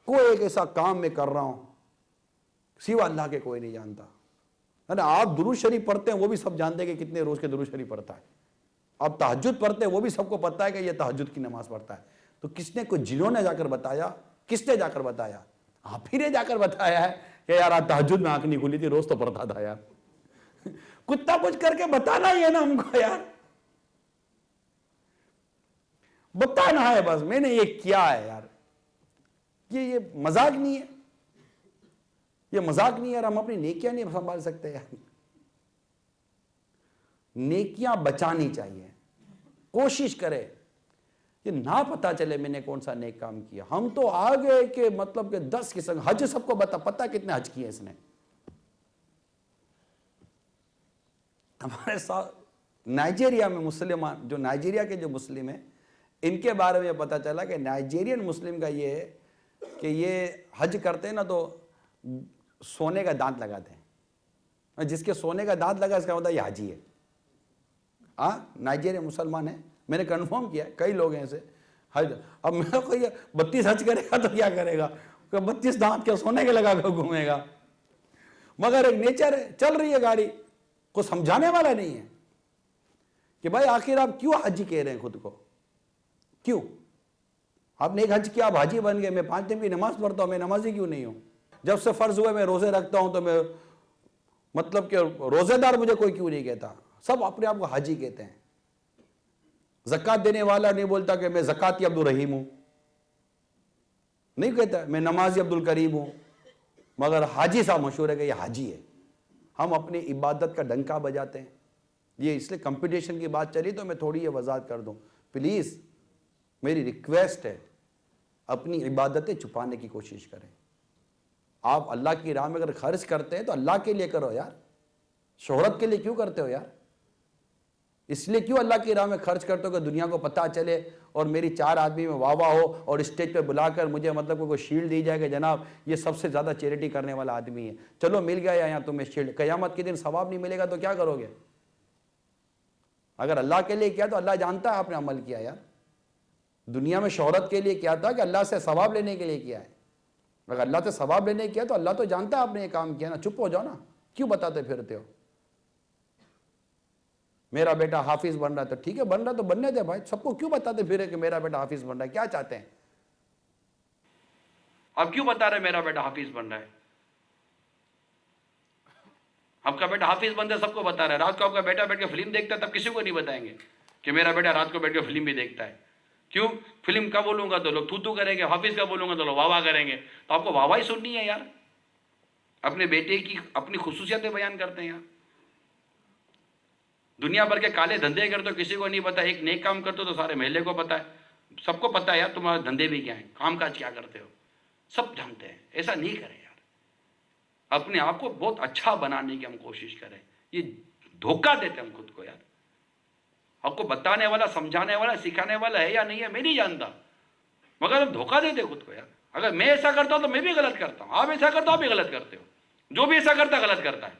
کوئی ایک ایسا کام میں کر رہا ہوں سوا اللہ کے کوئی نہیں جانتا. آپ درود شریف پڑھتے ہیں, وہ بھی سب جانتے ہیں کہ کتنے روز کے درود شریف پڑھتا ہے. آپ تہجد پڑھتے ہیں, وہ بھی سب کو پتا ہے کہ یہ تہجد کی نماز پڑھتا ہے. تو کس نے, کوئی جنہوں نے جا کر بتایا, کس نے جا کر بتایا؟ آپ ہی نے جا کر بتایا ہے کہ یار آج تہجد میں آنکھ نہیں کھلی تھی, روز تو پڑھتا تھا یار. کتا کچھ کر کے بتانا ہی ہے نا ہم کو یار, بتانا ہے بس میں نے یہ کیا ہے یار. یہ مذاق نہیں ہے, یہ مذاق نہیں ہے یار. ہم اپنی نیکیاں نہیں سنبھال سکتے یار. نیکیاں بچانی چاہیے, کوشش کرے یہ نہ پتا چلے میں نے کون سا نیک کام کیا. ہم تو آگے کہ مطلب کہ 10 قسم. حج سب کو پتا کتنے حج کیے اس نے. ہمارے ساتھ نائجیریا میں مسلمان, جو نائجیریا کے جو مسلم ہیں, ان کے بارے میں پتا چلا کہ نائجیرین مسلم کا یہ ہے کہ یہ حج کرتے ہیں نا تو سونے کا دانت لگاتے ہیں. جس کے سونے کا دانت لگا اس کا مطلب یہ حاجی ہے. ہاں, نائجیریا مسلمان ہیں, میں نے کنفرم کیا, کئی لوگ ہیں ایسے. حج, اب میرا کوئی 32 حج کرے گا تو کیا کرے گا, 32 دانت کے سونے کے لگا کر گھومے گا. مگر ایک نیچر ہے, چل رہی ہے گاڑی, کو سمجھانے والا نہیں ہے کہ بھائی آخر آپ کیوں حجی کہہ رہے ہیں خود کو, کیوں؟ آپ نے ایک حج کیا, آپ حاجی بن گئے. میں 5 دن کی نماز پڑھتا ہوں, میں نمازی کیوں نہیں ہوں؟ جب سے فرض ہوئے میں روزے رکھتا ہوں تو میں مطلب کہ روزے دار مجھے کوئی کیوں نہیں کہتا؟ سب اپنے آپ کو حاجی کہتے ہیں. زکات دینے والا نہیں بولتا کہ میں زکاتی عبد الرحیم ہوں, نہیں کہتا میں نمازی عبد الکریم ہوں, مگر حاجی صاحب مشہور ہے کہ یہ حاجی ہے. ہم اپنی عبادت کا ڈنکا بجاتے ہیں. یہ اس لیے کمپٹیشن کی بات چلی تو میں تھوڑی یہ وضاحت کر دوں. پلیز میری ریکویسٹ ہے, اپنی عبادتیں چھپانے کی کوشش کریں. آپ اللہ کی راہ میں اگر خرچ کرتے ہیں تو اللہ کے لیے کرو یار, شہرت کے لیے کیوں کرتے ہو یار؟ اس لیے کیوں اللہ کی راہ میں خرچ کرتے ہو کہ دنیا کو پتہ چلے اور میری 4 آدمی میں واہ واہ ہو اور اسٹیج پہ بلا کر مجھے مطلب کوئی شیلڈ دی جائے کہ جناب یہ سب سے زیادہ چیریٹی کرنے والا آدمی ہے، چلو مل گیا یہاں تمہیں شیلڈ، قیامت کے دن ثواب نہیں ملے گا تو کیا کرو گے؟ اگر اللہ کے لیے کیا تو اللہ جانتا ہے آپ نے عمل کیا یار. دنیا میں شہرت کے لیے کیا تھا کہ اللہ سے ثواب لینے کے لیے کیا ہے. اگر اللہ سے ثواب لینے کیا تو اللہ تو جانتا ہے آپ نے یہ کام کیا نا. چپ ہو جاؤ نا، کیوں بتاتے پھرتے ہو؟ میرا بیٹا حافظ بن رہا ہے تو ٹھیک ہے، بن رہا تو بننے دے بھائی، سب کو کیوں بتاتے پھرے کہ میرا بیٹا حافظ بن رہا ہے؟ کیا چاہتے ہیں آپ؟ کیوں بتا رہے میرا بیٹا حافظ بن رہا ہے؟ آپ کا بیٹا حافظ بن رہا ہے سب کو بتا رہا ہے. رات کو آپ کا بیٹا بیٹھ کے فلم دیکھتا ہے تب کسی کو نہیں بتائیں گے کہ میرا بیٹا رات کو بیٹھ کے فلم بھی دیکھتا ہے. کیوں؟ فلم کا بولوں گا تو لوگ تھو کریں گے، حافظ کا بولوں گا تو لوگ واہ واہ کریں گے. تو آپ کو واہ واہ ہی سننی ہے یار؟ اپنے بیٹے کی اپنی خصوصیتیں بیان کرتے ہیں یار. دنیا بھر کے کالے دھندے کرتے تو کسی کو نہیں پتا، ایک نیک کام کرتے تو سارے محلے کو پتا ہے، سب کو پتا ہے یار تمہارے دھندے بھی کیا ہیں، کام کاج کیا کرتے ہو، سب جانتے ہیں. ایسا نہیں کریں یار. اپنے آپ کو بہت اچھا بنانے کی ہم کوشش کریں. یہ دھوکہ دیتے ہم خود کو یار. آپ کو بتانے والا، سمجھانے والا، سکھانے والا ہے یا نہیں ہے میں نہیں جانتا، مگر ہم دھوکہ دیتے خود کو یار. اگر میں ایسا کرتا ہوں تو میں بھی غلط کرتا ہوں، آپ ایسا کرتے ہو آپ بھی غلط کرتے ہو، جو بھی ایسا کرتا ہے غلط کرتا ہے.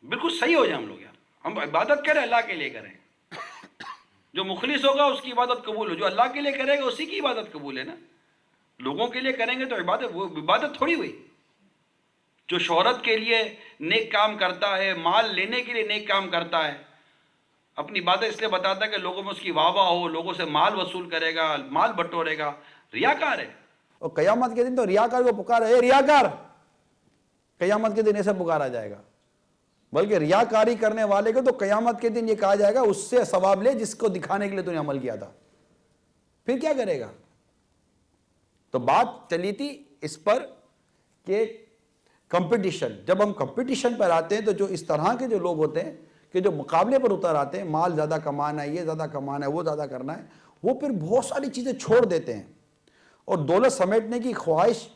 بالکل صحیح ہو جائے ہم لوگ یار. ہم عبادت کریں اللہ کے لیے کریں. جو مخلص ہوگا اس کی عبادت قبول ہو، جو اللہ کے لیے کرے گا اسی کی عبادت قبول ہے نا. لوگوں کے لیے کریں گے تو عبادت، وہ عبادت تھوڑی ہوئی. جو شہرت کے لیے نیک کام کرتا ہے، مال لینے کے لیے نیک کام کرتا ہے، اپنی باتیں اس لیے بتاتا ہے کہ لوگوں میں اس کی واہ واہ ہو، لوگوں سے مال وصول کرے گا، مال بٹورے گا، ریاکار ہے. اور قیامت کے دن تو ریاکار کو پکارا ہے، ریاکار. قیامت کے دن ایسے پکارا جائے گا. بلکہ ریاکاری کرنے والے کو تو قیامت کے دن یہ کہا جائے گا اس سے ثواب لے جس کو دکھانے کے لیے تو نے عمل کیا تھا. پھر کیا کرے گا؟ تو بات چلی تھی اس پر کہ کمپٹیشن، جب ہم کمپٹیشن پر آتے ہیں تو جو اس طرح کے جو لوگ ہوتے ہیں کہ جو مقابلے پر اتر آتے ہیں، مال زیادہ کمانا ہے، یہ زیادہ کمانا ہے، وہ زیادہ کرنا ہے، وہ پھر بہت ساری چیزیں چھوڑ دیتے ہیں اور دولت سمیٹنے کی خواہش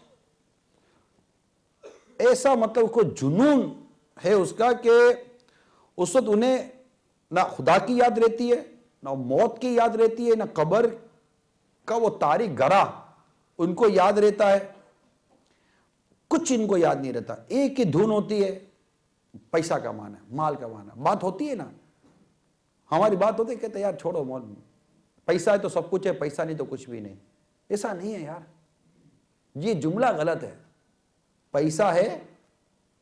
ایسا مطلب کوئی جنون ہے اس کا کہ اس وقت انہیں نہ خدا کی یاد رہتی ہے، نہ موت کی یاد رہتی ہے، نہ قبر کا وہ تاریک گرہ ان کو یاد رہتا ہے. کچھ ان کو یاد نہیں رہتا. ایک ہی دھن ہوتی ہے، پیسہ کمانا، مال کمانا. بات ہوتی ہے نا، ہماری بات ہوتی ہے، کہتے ہیں یار چھوڑو مول، پیسہ ہے تو سب کچھ ہے، پیسہ نہیں تو کچھ بھی نہیں. ایسا نہیں ہے یار، یہ جملہ غلط ہے. پیسہ ہے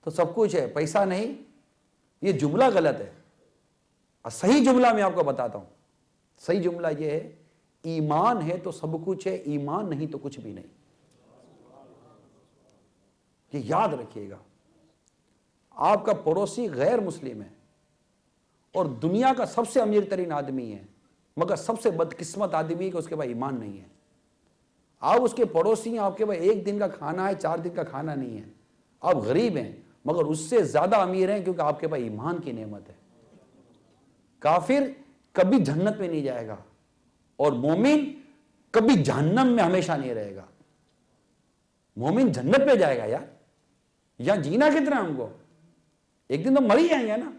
تو سب کچھ ہے، پیسہ نہیں، یہ جملہ غلط ہے. صحیح جملہ میں آپ کو بتاتا ہوں. صحیح جملہ یہ ہے، ایمان ہے تو سب کچھ ہے، ایمان نہیں تو کچھ بھی نہیں. یہ یاد رکھیے گا. آپ کا پڑوسی غیر مسلم ہے اور دنیا کا سب سے امیر ترین آدمی ہے، مگر سب سے بدقسمت آدمی ہے کہ اس کے پاس ایمان نہیں ہے. آپ اس کے پڑوسی ہیں، آپ کے پاس ایک دن کا کھانا ہے، 4 دن کا کھانا نہیں ہے. آپ غریب ہیں مگر اس سے زیادہ امیر ہیں کیونکہ آپ کے پاس ایمان کی نعمت ہے. کافر کبھی جنت میں نہیں جائے گا اور مومن کبھی جہنم میں ہمیشہ نہیں رہے گا. مومن جنت پہ جائے گا یار. یہاں جینا کتنا ہم کو؟ ایک دن تو مر ہی جائیں گے نا،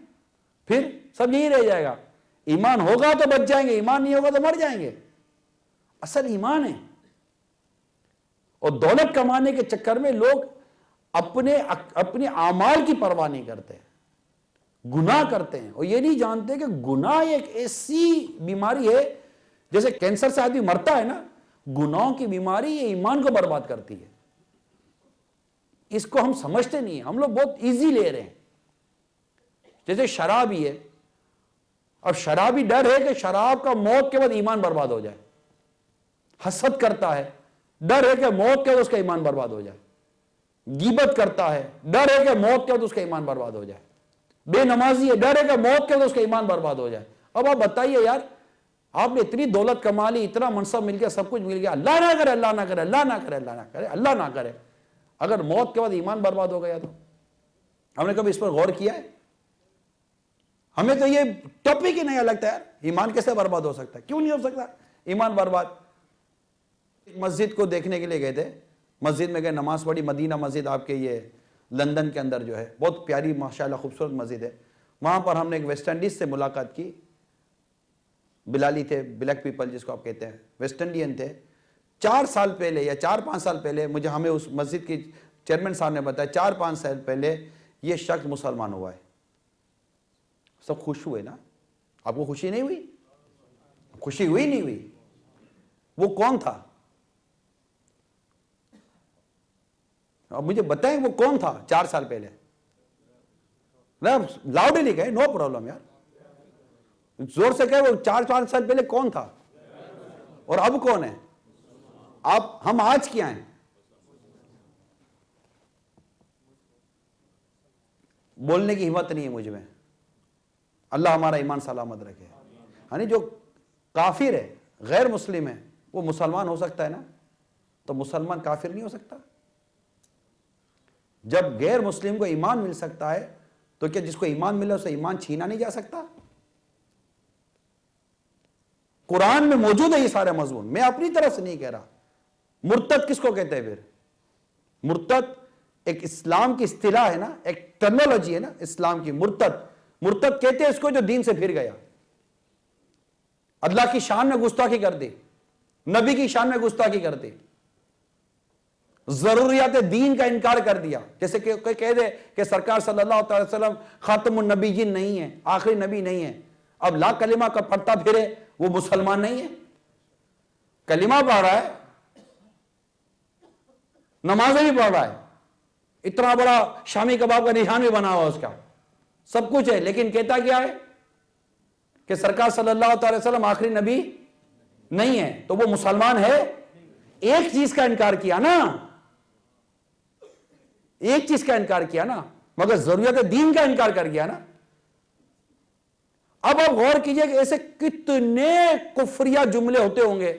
پھر سب یہی رہ جائے گا. ایمان ہوگا تو بچ جائیں گے، ایمان نہیں ہوگا تو مر جائیں گے. اصل ایمان ہے. اور دولت کمانے کے چکر میں لوگ اپنے اعمال کی پرواہ نہیں کرتے، گناہ کرتے ہیں اور یہ نہیں جانتے کہ گناہ ایک ایسی بیماری ہے جیسے کینسر سے آدمی مرتا ہے نا، گناہوں کی بیماری یہ ایمان کو برباد کرتی ہے. اس کو ہم سمجھتے نہیں ہیں، ہم لوگ بہت ایزی لے رہے ہیں. جیسے شرابی ہے، اب شرابی ڈر ہے کہ شراب کا موت کے بعد ایمان برباد ہو جائے. حسد کرتا ہے، ڈر ہے کہ موت کے بعد اس کا ایمان برباد ہو جائے. غیبت کرتا ہے، ڈر ہے کہ موت کے بعد اس کا ایمان برباد ہو جائے. بے نمازی ہے، ڈر ہے کہ موت کے بعد اس کا ایمان برباد ہو جائے. اب آپ بتائیے یار، آپ نے اتنی دولت کما لی، اتنا منصب مل گیا، سب کچھ مل گیا، اللہ نہ کرے، اللہ نہ کرے، اللہ نہ کرے، اللہ نہ کرے، اللہ نہ کرے، اگر موت کے بعد ایمان برباد ہو گیا تو ہم نے کبھی اس پر غور کیا ہے؟ ہمیں تو یہ ٹاپک ہی نہیں لگتا یار. ایمان کیسے برباد ہو سکتا ہے؟ کیوں نہیں ہو سکتا ایمان برباد؟ مسجد کو دیکھنے کے لیے گئے تھے، مسجد میں گئے، نماز پڑھی. مدینہ مسجد آپ کے یہ لندن کے اندر جو ہے، بہت پیاری ماشاءاللہ خوبصورت مسجد ہے. وہاں پر ہم نے ایک ویسٹ انڈیز سے ملاقات کی، بلالی تھے، بلیک پیپل جس کو آپ کہتے ہیں، ویسٹ انڈین تھے. 4 سال پہلے یا 4-5 سال پہلے ہمیں اس مسجد کی چیئرمین صاحب نے بتایا 4-5 سال پہلے یہ شخص مسلمان ہوا ہے. سب خوش ہوئے نا؟ آپ کو خوشی نہیں ہوئی؟ خوشی ہوئی نہیں ہوئی؟ وہ کون تھا؟ اب مجھے بتائیں وہ کون تھا 4 سال پہلے؟ لاؤڈلی کہے، نو پرابلم یار، زور سے کہے وہ 4-5 سال پہلے کون تھا اور اب کون ہے؟ ہم آج کیا ہیں؟ بولنے کی ہمت نہیں ہے مجھ میں. اللہ ہمارا ایمان سلامت رکھے. یعنی جو کافر ہے، غیر مسلم ہے، وہ مسلمان ہو سکتا ہے نا؟ تو مسلمان کافر نہیں ہو سکتا؟ جب غیر مسلم کو ایمان مل سکتا ہے تو کیا جس کو ایمان ملا اسے ایمان چھینا نہیں جا سکتا؟ قرآن میں موجود ہے یہ سارے مضمون، میں اپنی طرف سے نہیں کہہ رہا. مرتد کس کو کہتے ہیں پھر؟ مرتد ایک اسلام کی اصطلاح ہے نا، ایک ٹرمینالوجی ہے نا اسلام کی. مرتد کہتے ہیں اس کو جو دین سے پھر گیا، اللہ کی شان میں گستاخی کر دی، نبی کی شان میں گستاخی کر دی، ضروریات دین کا انکار کر دیا. جیسے کہ کوئی کہہ دے کہ سرکار صلی اللہ علیہ وسلم خاتم النبیین نہیں ہے، آخری نبی نہیں ہے، اب لا کلمہ کا پڑھتا پھرے وہ مسلمان نہیں ہے. کلمہ پڑھ رہا ہے، نمازیں بھی پڑھ رہا ہے، اتنا بڑا شامی کباب کا نشان بھی بنا ہوا اس کا، سب کچھ ہے، لیکن کہتا کیا ہے کہ سرکار صلی اللہ علیہ وسلم آخری نبی نہیں ہے. تو وہ مسلمان ہے؟ ایک چیز کا انکار کیا نا، ایک چیز کا انکار کیا نا، مگر ضروریت دین کا انکار کر گیا نا. اب آپ غور کیجئے کہ ایسے کتنے کفریہ جملے ہوتے ہوں گے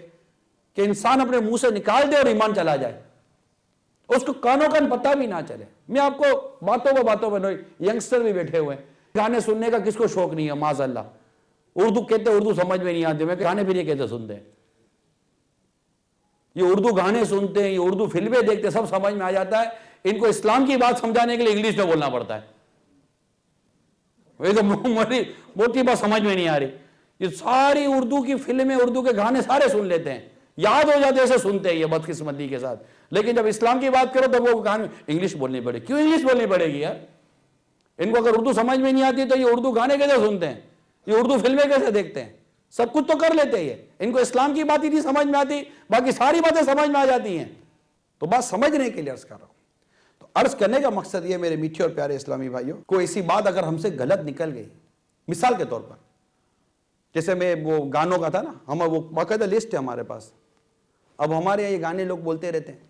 کہ انسان اپنے منہ سے نکال دے اور ایمان چلا جائے، اس کو کانوں کان پتہ بھی نہ چلے. میں آپ کو باتوں میں ینگسٹر بھی بیٹھے ہوئے ہیں، گانے سننے کا کس کو شوق نہیں ہے؟ معاذ اللہ. اردو کہتے اردو سمجھ میں نہیں آتے، میں گانے بھی نہیں کہتے سنتے ہیں. یہ اردو گانے سنتے ہیں، یہ اردو فلمیں دیکھتے، سب سمجھ میں آ جاتا ہے. ان کو اسلام کی بات سمجھانے کے لیے انگلش میں بولنا پڑتا ہے. موٹی بات سمجھ میں نہیں آ رہی. یہ ساری اردو کی فلمیں، اردو کے گانے سارے سن لیتے ہیں، یاد ہو جاتے ایسے سنتے ہیں یہ بدقسمتی کے ساتھ. لیکن جب اسلام کی بات کرو تو وہ گانے انگلش بولنی پڑے. کیوں انگلش بولنی پڑے گی یار؟ ان کو اگر اردو سمجھ میں نہیں آتی تو یہ اردو گانے کیسے سنتے ہیں، یہ اردو فلمیں کیسے دیکھتے ہیں؟ سب کچھ تو کر لیتے ہیں. ان کو اسلام کی بات ہی نہیں سمجھ میں آتی، باقی ساری باتیں سمجھ میں آ جاتی ہیں. تو بات سمجھنے کے لیے عرض کر رہا ہوں. تو عرض کرنے کا مقصد یہ میرے میٹھے اور پیارے اسلامی بھائیوں، کوئی ایسی بات اگر ہم سے غلط نکل گئی، مثال کے طور پر جیسے میں وہ گانوں کا تھا نا، ہم وہ باقاعدہ لسٹ ہے ہمارے پاس. اب ہمارے یہاں یہ گانے لوگ بولتے رہتے ہیں.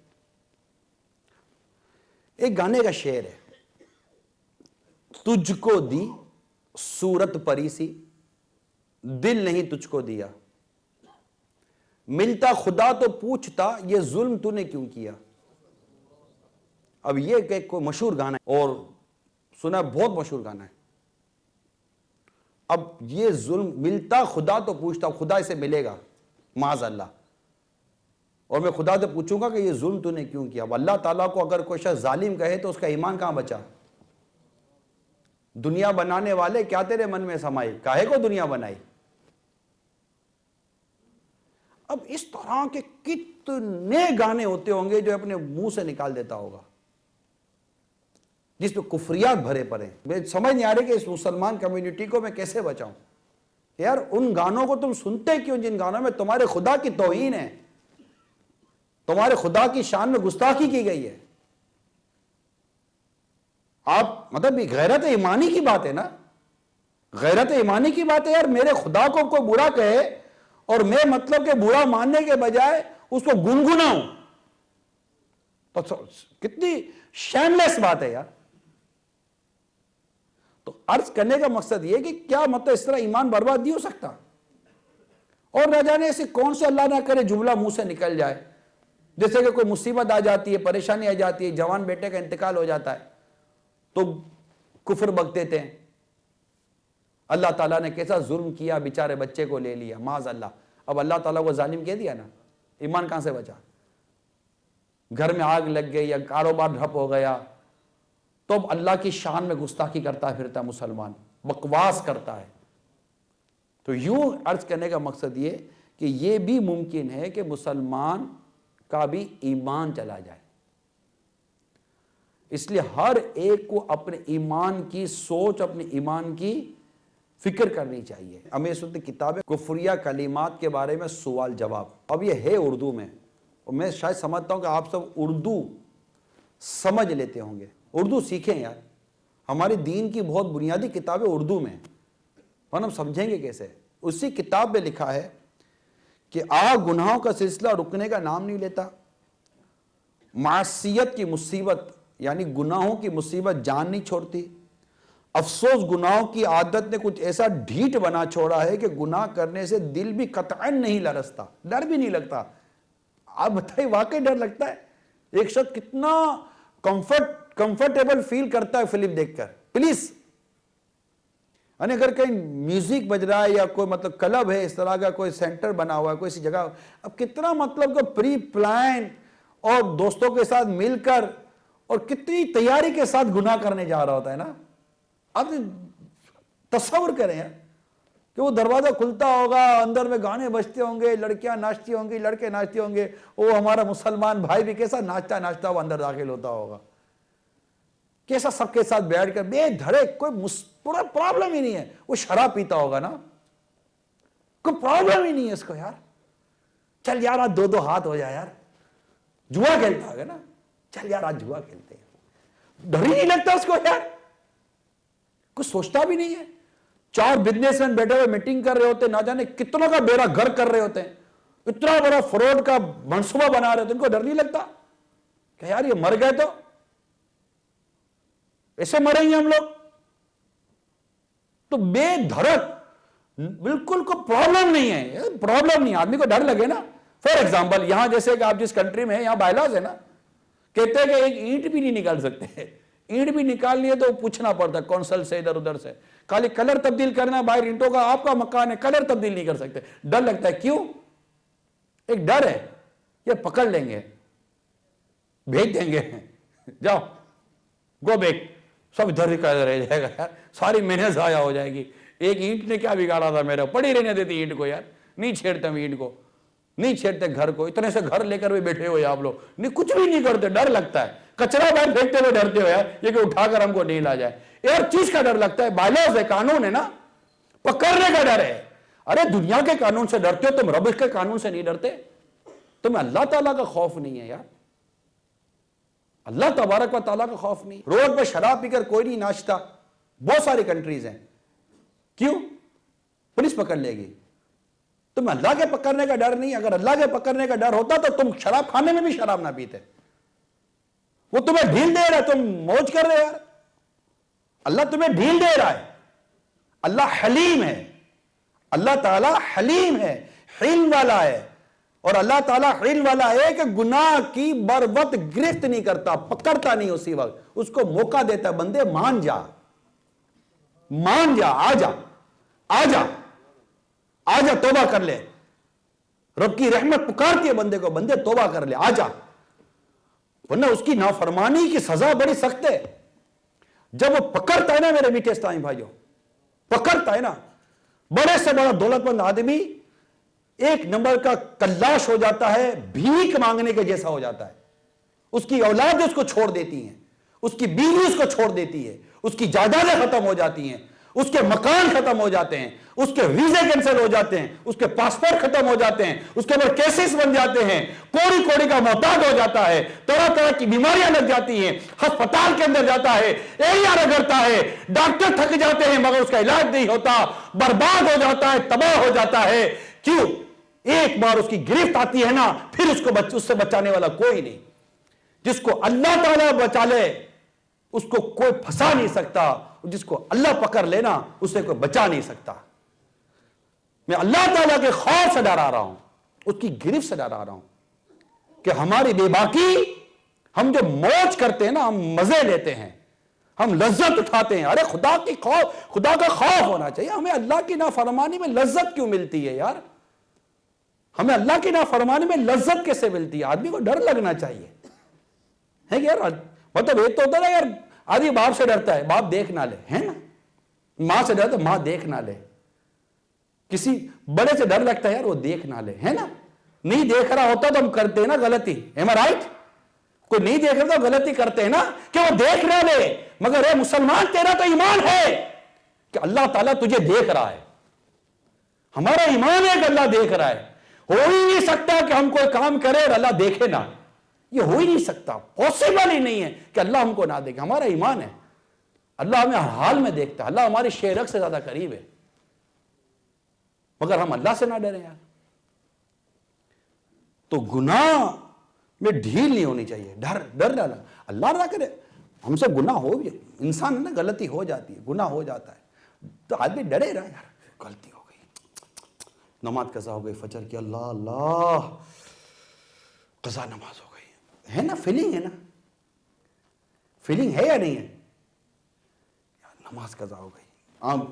ایک گانے کا شعر ہے، تجھ کو دی صورت پری سی، دل نہیں تجھ کو دیا، ملتا خدا تو پوچھتا یہ ظلم تو نے کیوں کیا. اب یہ کہ کوئی مشہور گانا ہے اور سنا بہت مشہور گانا ہے. اب یہ ظلم، ملتا خدا تو پوچھتا، خدا اسے ملے گا معاذ اللہ، اور میں خدا سے پوچھوں گا کہ یہ ظلم تو نے کیوں کیا. اب اللہ تعالیٰ کو اگر کوئی شخص ظالم کہے تو اس کا ایمان کہاں بچا؟ دنیا بنانے والے کیا تیرے من میں سمائی، کاہے کو دنیا بنائی. اب اس طرح کے کتنے گانے ہوتے ہوں گے جو اپنے منہ سے نکال دیتا ہوگا جس میں کفریات بھرے پڑے. میں سمجھ نہیں آ رہی کہ اس مسلمان کمیونٹی کو میں کیسے بچاؤں. یار ان گانوں کو تم سنتے کیوں جن گانوں میں تمہارے خدا کی توہین ہے، تمہارے خدا کی شان میں گستاخی کی گئی ہے. آپ مطلب غیرت ایمانی کی بات ہے نا، غیرت ایمانی کی بات ہے. یار میرے خدا کو کوئی برا کہے اور میں مطلب کہ برا ماننے کے بجائے اس کو گنگناؤں تو کتنی شیم لیس بات ہے یار. تو عرض کرنے کا مقصد یہ کہ کیا مطلب اس طرح ایمان برباد نہیں ہو سکتا؟ اور نہ جانے ایسے کون سے اللہ نہ کرے جملہ منہ سے نکل جائے، جیسے کہ کوئی مصیبت آ جاتی ہے، پریشانی آ جاتی ہے، جوان بیٹے کا انتقال ہو جاتا ہے تو کفر بک دیتے ہیں. اللہ تعالیٰ نے کیسا ظلم کیا، بیچارے بچے کو لے لیا معاذ اللہ. اب اللہ تعالیٰ کو ظالم کہہ دیا نا، ایمان کہاں سے بچا؟ گھر میں آگ لگ گئی یا کاروبار ٹھپ ہو گیا تو اب اللہ کی شان میں گستاخی کرتا پھرتا ہے مسلمان، بکواس کرتا ہے۔ تو یوں عرض کرنے کا مقصد یہ کہ یہ بھی ممکن ہے کہ مسلمان کا بھی ایمان چلا جائے، اس لیے ہر ایک کو اپنے ایمان کی سوچ، اپنے ایمان کی فکر کرنی چاہیے۔ ہمیں اس وقت کتاب کفریہ کلمات کے بارے میں سوال جواب، اب یہ ہے اردو میں، اور میں شاید سمجھتا ہوں کہ آپ سب اردو سمجھ لیتے ہوں گے۔ اردو سیکھیں یار، ہماری دین کی بہت بنیادی کتابیں اردو میں، اور ہم سمجھیں گے کیسے؟ اسی کتاب میں لکھا ہے کہ گناہوں کا سلسلہ رکنے کا نام نہیں لیتا، معصیت کی مصیبت یعنی گناہوں کی مصیبت جان نہیں چھوڑتی، افسوس گناہوں کی عادت نے کچھ ایسا ڈھیٹ بنا چھوڑا ہے کہ گناہ کرنے سے دل بھی قطعاً نہیں لرزتا، ڈر بھی نہیں لگتا۔ آپ بتائیے واقعی ڈر لگتا ہے؟ ایک شخص کتنا کمفرٹیبل فیل کرتا ہے فلم دیکھ کر، پلیز یعنی اگر کہیں میوزک بج رہا ہے یا کوئی مطلب کلب ہے اس طرح کا کوئی سینٹر بنا ہوا ہے کوئی سی جگہ، اب کتنا مطلب کہ پری پلان اور دوستوں کے ساتھ مل کر اور کتنی تیاری کے ساتھ گناہ کرنے جا رہا ہوتا ہے نا۔ آپ تصور کریں یار کہ وہ دروازہ کھلتا ہوگا، اندر میں گانے بجتے ہوں گے، لڑکیاں ناچتی ہوں گی، لڑکے ناچتے ہوں گے، وہ ہمارا مسلمان بھائی بھی کیسا ناچتا ناچتا وہ اندر داخل ہوتا ہوگا، کیسا سب کے ساتھ بیٹھ کر بے دھڑک، کوئی پورا پرابلم ہی نہیں ہے، وہ شراب پیتا ہوگا نا، کوئی پرابلم ہی نہیں ہے اس کو یار، چل یار آج دو ہاتھ ہو جائے یار، جوا کھیلتا ہوگا نا، چل یار آج جوا کھیلتے ہیں، ڈر ہی نہیں لگتا اس کو یار، کچھ سوچتا بھی نہیں ہے۔ 4 بزنس مین بیٹھے ہوئے میٹنگ کر رہے ہوتے، نہ جانے کتنوں کا بیڑا گھر کر رہے ہوتے ہیں، اتنا بڑا فراڈ کا منصوبہ بنا رہے ہوتے، ان کو ڈر نہیں لگتا کہ یار یہ مر گئے تو ایسے مریں گے ہم لوگ، تو بے دھڑک بالکل کوئی پرابلم نہیں ہے، پرابلم نہیں، آدمی کو ڈر لگے نا۔ فار ایگزامپل یہاں جیسے کہ آپ جس کنٹری میں ہیں یہاں بائیلاز ہے نا، کہتے ہیں کہ ایک اینٹ بھی نہیں نکال سکتے، اینٹ بھی نکالنی ہے تو پوچھنا پڑتا ہے کونسل سے ادھر ادھر سے، خالی کلر تبدیل کرنا ہے باہر اینٹوں کا، آپ کا مکان ہے کلر تبدیل نہیں کر سکتے، ڈر لگتا ہے۔ کیوں؟ ایک ڈر ہے یہ پکڑ لیں گے، بھیج دیں گے، جاؤ گو بیک، سب ادھر ہی کا رہ جائے گا، ساری محنت ضائع ہو جائے گی۔ ایک اینٹ نے کیا بگاڑا تھا میرا، پڑی رہنے دیتی اینٹ کو یار، نہیں چھیڑتے ہم اینٹ کو، نہیں چھیڑتے گھر کو، اتنے سے گھر لے کر بھی بیٹھے ہوئے آپ لوگ، نہیں کچھ بھی نہیں کرتے، ڈر لگتا ہے، کچرا باہر پھینکتے ہوئے ڈرتے ہو یار، یہ کہ اٹھا کر ہم کو نہیں لا جائے، ایک چیز کا ڈر لگتا ہے، بائیلاز ہے، قانون ہے نا، پکڑنے کا ڈر ہے۔ ارے دنیا کے قانون سے ڈرتے ہو تم، رب کے قانون سے نہیں ڈرتے؟ تمہیں اللہ تعالیٰ کا خوف نہیں ہے یار، اللہ تبارک و تعالیٰ کا خوف نہیں۔ روڈ پہ شراب پی کر کوئی نہیں ناچتا، بہت ساری کنٹریز ہیں، کیوں؟ پولیس پکڑ لے گی۔ تمہیں اللہ کے پکڑنے کا ڈر نہیں، اگر اللہ کے پکڑنے کا ڈر ہوتا تو تم شراب کھانے میں بھی شراب نہ پیتے، وہ تمہیں ڈھیل دے رہا ہے، تم موج کر رہے یار، اللہ تمہیں ڈھیل دے رہا ہے۔ اللہ حلیم ہے، اللہ تعالیٰ حلیم ہے، حلم والا ہے، اور اللہ تعالیٰ حلم والا ہے کہ گناہ کی بر وقت گرفت نہیں کرتا، پکڑتا نہیں اسی وقت، اس کو موقع دیتا ہے، بندے مان جا، مان جا، آ جا، آ جا، آ جا، توبہ کر لے، رب کی رحمت پکارتی ہے بندے کو، بندے توبہ کر لے، آ جا، ورنہ اس کی نافرمانی کی سزا بڑی سخت ہے۔ جب وہ پکڑتا ہے نا میرے میٹھے اسلامی بھائیوں، پکڑتا ہے نا، بڑے سے بڑا دولت مند آدمی ایک نمبر کا کلاش ہو جاتا ہے، بھیک مانگنے کے جیسا ہو جاتا ہے، اس کی اولاد اس کو چھوڑ دیتی ہیں، اس کی بیوی اس کو چھوڑ دیتی ہے، اس کی جائیدادیں ختم ہو جاتی ہیں، اس کے مکان ختم ہو جاتے ہیں، اس کے ویزے کینسل ہو جاتے ہیں، اس کے پاسپورٹ ختم ہو جاتے ہیں، اس کے اوپر کیسز بن جاتے ہیں، کوڑی کوڑی کا محتاج ہو جاتا ہے، طرح طرح کی بیماریاں لگ جاتی ہیں، ہسپتال کے اندر جاتا ہے، ایریا رگڑتا ہے، ڈاکٹر تھک جاتے ہیں مگر اس کا علاج نہیں ہوتا، برباد ہو جاتا ہے، تباہ ہو جاتا ہے۔ کیوں؟ ایک بار اس کی گرفت آتی ہے نا، پھر اس سے بچانے والا کوئی نہیں۔ جس کو اللہ تعالیٰ بچا لے اس کو کوئی پھنسا نہیں سکتا، جس کو اللہ پکڑ لینا اسے کوئی بچا نہیں سکتا۔ میں اللہ تعالیٰ کے خوف سے ڈرا رہا ہوں، اس کی گرفت سے ڈرا رہا ہوں کہ ہماری بے باکی، ہم جو موج کرتے ہیں نا، ہم مزے لیتے ہیں، ہم لذت اٹھاتے ہیں۔ ارے خدا کا خوف ہونا چاہیے، ہمیں اللہ کی نافرمانی میں لذت کیوں ملتی ہے یار؟ ہمیں اللہ کی نافرمانی میں لذت کیسے ملتی ہے؟ آدمی کو ڈر لگنا چاہیے ہے یار، مطلب ایک تو ہوتا ہے نا یار، آدمی باپ سے ڈرتا ہے، باپ دیکھ نہ لے، ہے نا؟ ماں سے ڈرتا ہے، ماں دیکھ نہ لے، کسی بڑے سے ڈر لگتا ہے یار وہ دیکھ نہ لے، ہے نا؟ نہیں دیکھ رہا ہوتا تو ہم کرتے ہیں نا غلطی، am I right؟ کوئی نہیں دیکھ رہا تو غلطی کرتے ہیں نا کہ وہ دیکھ نہ لے، مگر اے مسلمان تیرا تو ایمان ہے کہ اللہ تعالیٰ تجھے دیکھ رہا ہے، ہمارا ایمان ہے کہ اللہ دیکھ رہا ہے، ہو ہی نہیں سکتا کہ ہم کوئی کام کرے اور اللہ دیکھے نہ، یہ ہو ہی نہیں سکتا، پاسبل ہی نہیں ہے کہ اللہ ہم کو نہ دیکھے، ہمارا ایمان ہے اللہ ہمیں ہر حال میں دیکھتا ہے، اللہ ہماری شیرک سے زیادہ قریب ہے، مگر ہم اللہ سے نہ ڈریں یار۔ تو گناہ میں ڈھیل نہیں ہونی چاہیے، ڈر ڈالا، اللہ نہ کرے ہم سے گناہ ہو بھی، انسان ہے نا غلطی ہو جاتی ہے، گناہ ہو جاتا ہے تو آدمی ڈرے رہا یار غلطی ہو گئی، نماز قضا ہو گئی فجر کی، اللہ اللہ قضا نماز ہو گئی، ہے نا؟ فیلنگ ہے نا؟ فیلنگ ہے یا نہیں ہے؟ یار نماز قضا ہو گئی، آنکھ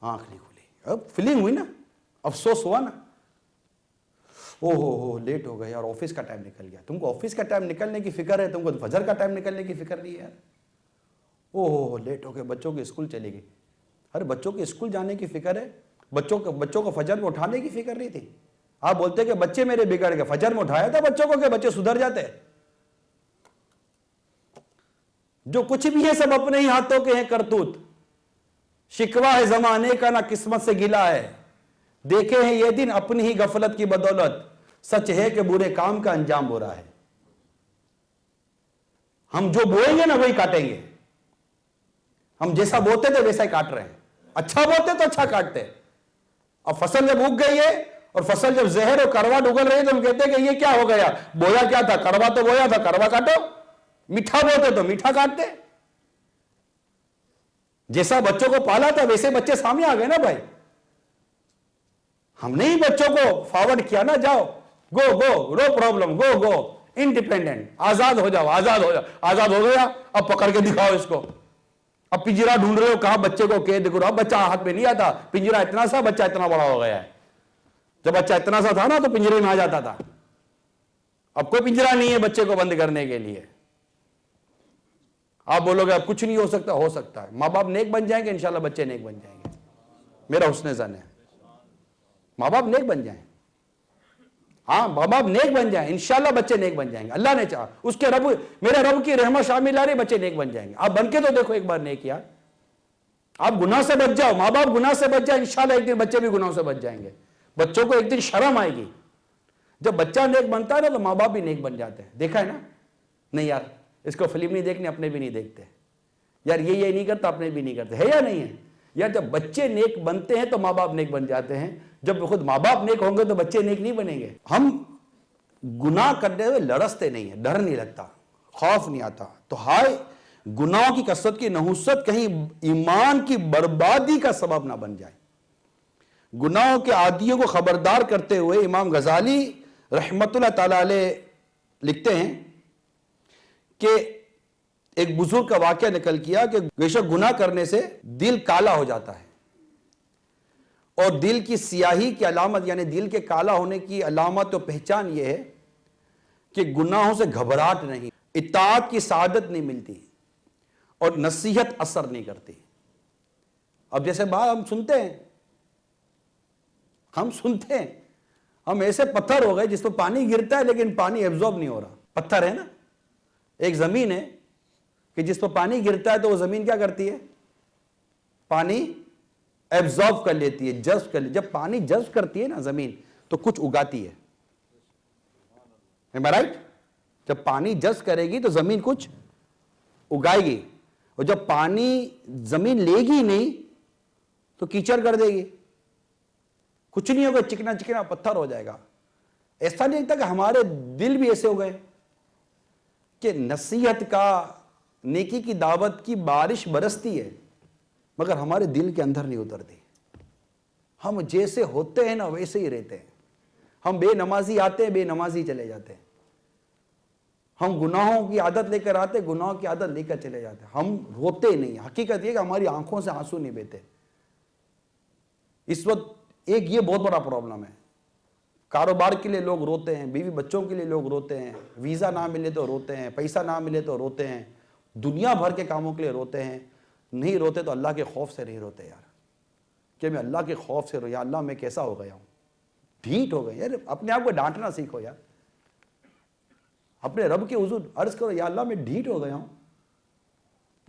نہیں کھلی، اب فیلنگ ہوئی نا، افسوس ہوا نا، او ہو لیٹ ہو گیا یار، آفس کا ٹائم نکل گیا، تم کو آفس کا ٹائم نکلنے کی فکر ہے، تم کو فجر کا ٹائم نکلنے کی فکر نہیں ہے یار، او ہو لیٹ ہو گیا، بچوں کی اسکول چلے گئی، ارے بچوں کے اسکول جانے کی فکر ہے، بچوں کو فجر میں اٹھانے کی فکر نہیں تھی، آپ بولتے کہ بچے میرے بگڑ گئے، فجر میں اٹھایا تھا بچوں کو کہ بچے سدھر جاتے، جو کچھ بھی ہے سب اپنے ہی ہاتھوں کے ہیں کرتوت، شکوہ ہے زمانے کا نہ قسمت سے گلا ہے، دیکھے ہیں یہ دن اپنی ہی غفلت کی بدولت، سچ ہے کہ برے کام کا انجام برا ہے، ہم جو بوئیں گے نا وہی کاٹیں گے، ہم جیسا بوتے تھے ویسا ہی کاٹ رہے ہیں، اچھا بوتے تو اچھا کاٹتے، اب فصل جب اگ گئی ہے اور فصل جب زہر اور کڑوا ڈگل رہی ہے تو ہم کہتے ہیں کہ یہ کیا ہو گیا، بویا کیا تھا، کڑوا تو بویا تھا، کڑوا کاٹو، میٹھا بوتے تو میٹھا کاٹتے، جیسا بچوں کو پالا تھا ویسے بچے سامنے آ گئے نا بھائی، ہم نے ہی بچوں کو فارورڈ کیا نا، جاؤ گو نو پرابلم، گو انڈیپینڈنٹ، آزاد ہو جاؤ، آزاد ہو گیا، اب پکڑ کے دکھاؤ اس کو، اب پنجرا ڈھونڈ رہے ہو کہاں بچے کو قید کرو، اب بچہ ہاتھ میں نہیں آتا، پنجرا اتنا سا، بچہ اتنا بڑا ہو گیا ہے، جب بچہ اتنا سا تھا نا تو پنجرے میں آ جاتا تھا، اب کوئی پنجرا نہیں ہے بچے کو بند کرنے کے لیے، آپ بولو گے اب کچھ نہیں ہو سکتا ہے، ماں باپ نیک بن جائیں گے انشاءاللہ بچے نیک بن جائیں گے، میرا حسن ظن ہے، ماں باپ نیک بن جائیں، ہاں ماں باپ نیک بن جائیں انشاءاللہ بچے نیک بن جائیں گے، اللہ نے چاہا، اس کے رب، میرے رب کی رحمت شامل آ رہی، بچے نیک بن جائیں گے، آپ بن کے تو دیکھو ایک بار نیک یار، آپ گناہ سے بچ جاؤ، ماں باپ گناہ سے بچ جائیں انشاءاللہ ایک دن بچے بھی گناہوں سے بچ جائیں گے، بچوں کو ایک دن شرم آئے گی، جب بچہ نیک بنتا ہے نا تو ماں باپ بھی نیک بن جاتے ہیں، دیکھا ہے نا؟ نہیں یار اس کو فلم نہیں دیکھنی، اپنے بھی نہیں دیکھتے یار، یہ نہیں کرتا اپنے بھی نہیں کرتے، ہے یا نہیں ہے یار؟ جب بچے نیک بنتے ہیں تو ماں باپ نیک بن جاتے ہیں، جب خود ماں باپ نیک ہوں گے تو بچے نیک نہیں بنیں گے، ہم گناہ کرنے ہوئے لڑستے نہیں ہیں، ڈر نہیں لگتا، خوف نہیں آتا، تو ہائے گناہوں کی کثرت کی نحوست کہیں ایمان کی بربادی کا سبب نہ بن جائے، گناہوں کے عادیوں کو خبردار کرتے ہوئے امام غزالی رحمت اللہ تعالی علیہ لکھتے ہیں کہ ایک بزرگ کا واقعہ نکل کیا کہ بے شک گناہ کرنے سے دل کالا ہو جاتا ہے، اور دل کی سیاہی کی علامت یعنی دل کے کالا ہونے کی علامت و پہچان یہ ہے کہ گناہوں سے گھبراہٹ نہیں، اطاعت کی سعادت نہیں ملتی اور نصیحت اثر نہیں کرتی۔ اب جیسے بات ہم سنتے ہیں ہم ایسے پتھر ہو گئے جس پہ پانی گرتا ہے لیکن پانی ایبزورب نہیں ہو رہا، پتھر ہے نا، ایک زمین ہے کہ جس پہ پانی گرتا ہے تو وہ زمین کیا کرتی ہے، پانی ایبزورب کر لیتی ہے، جذب کر لیتی ہے، جب پانی جذب کرتی ہے نا زمین تو کچھ اگاتی ہے، am I right؟ جب پانی جذب کرے گی تو زمین کچھ اگائے گی، اور جب پانی زمین لے گی نہیں تو کیچڑ کر دے گی، کچھ نہیں ہوگا، چکنا چکنا پتھر ہو جائے گا۔ ایسا نہیں لگتا کہ ہمارے دل بھی ایسے ہو گئے کہ نصیحت کا، نیکی کی دعوت کی بارش برستی ہے مگر ہمارے دل کے اندر نہیں اترتی، ہم جیسے ہوتے ہیں نا ویسے ہی رہتے ہیں، ہم بے نمازی آتے ہیں بے نمازی چلے جاتے ہیں، ہم گناہوں کی عادت لے کر آتے گناہوں کی عادت لے کر چلے جاتے ہیں، ہم روتے نہیں، حقیقت یہ کہ ہماری آنکھوں سے آنسو نہیں بہتے۔ اس وقت ایک یہ بہت بڑا پرابلم ہے، کاروبار کے لیے لوگ روتے ہیں، بیوی بچوں کے لیے لوگ روتے ہیں، ویزا نہ ملے تو روتے ہیں، پیسہ نہ ملے تو روتے ہیں، دنیا بھر کے کاموں کے لیے روتے ہیں، نہیں روتے تو اللہ کے خوف سے نہیں روتے یار، کہ میں اللہ کے خوف سے رو، یا اللہ میں کیسا ہو گیا ہوں، ڈھیٹ ہو گئے یار. اپنے آپ کو ڈانٹنا سیکھو یار، اپنے رب کے حضور عرض کرو یا اللہ میں ڈھیٹ ہو گیا ہوں،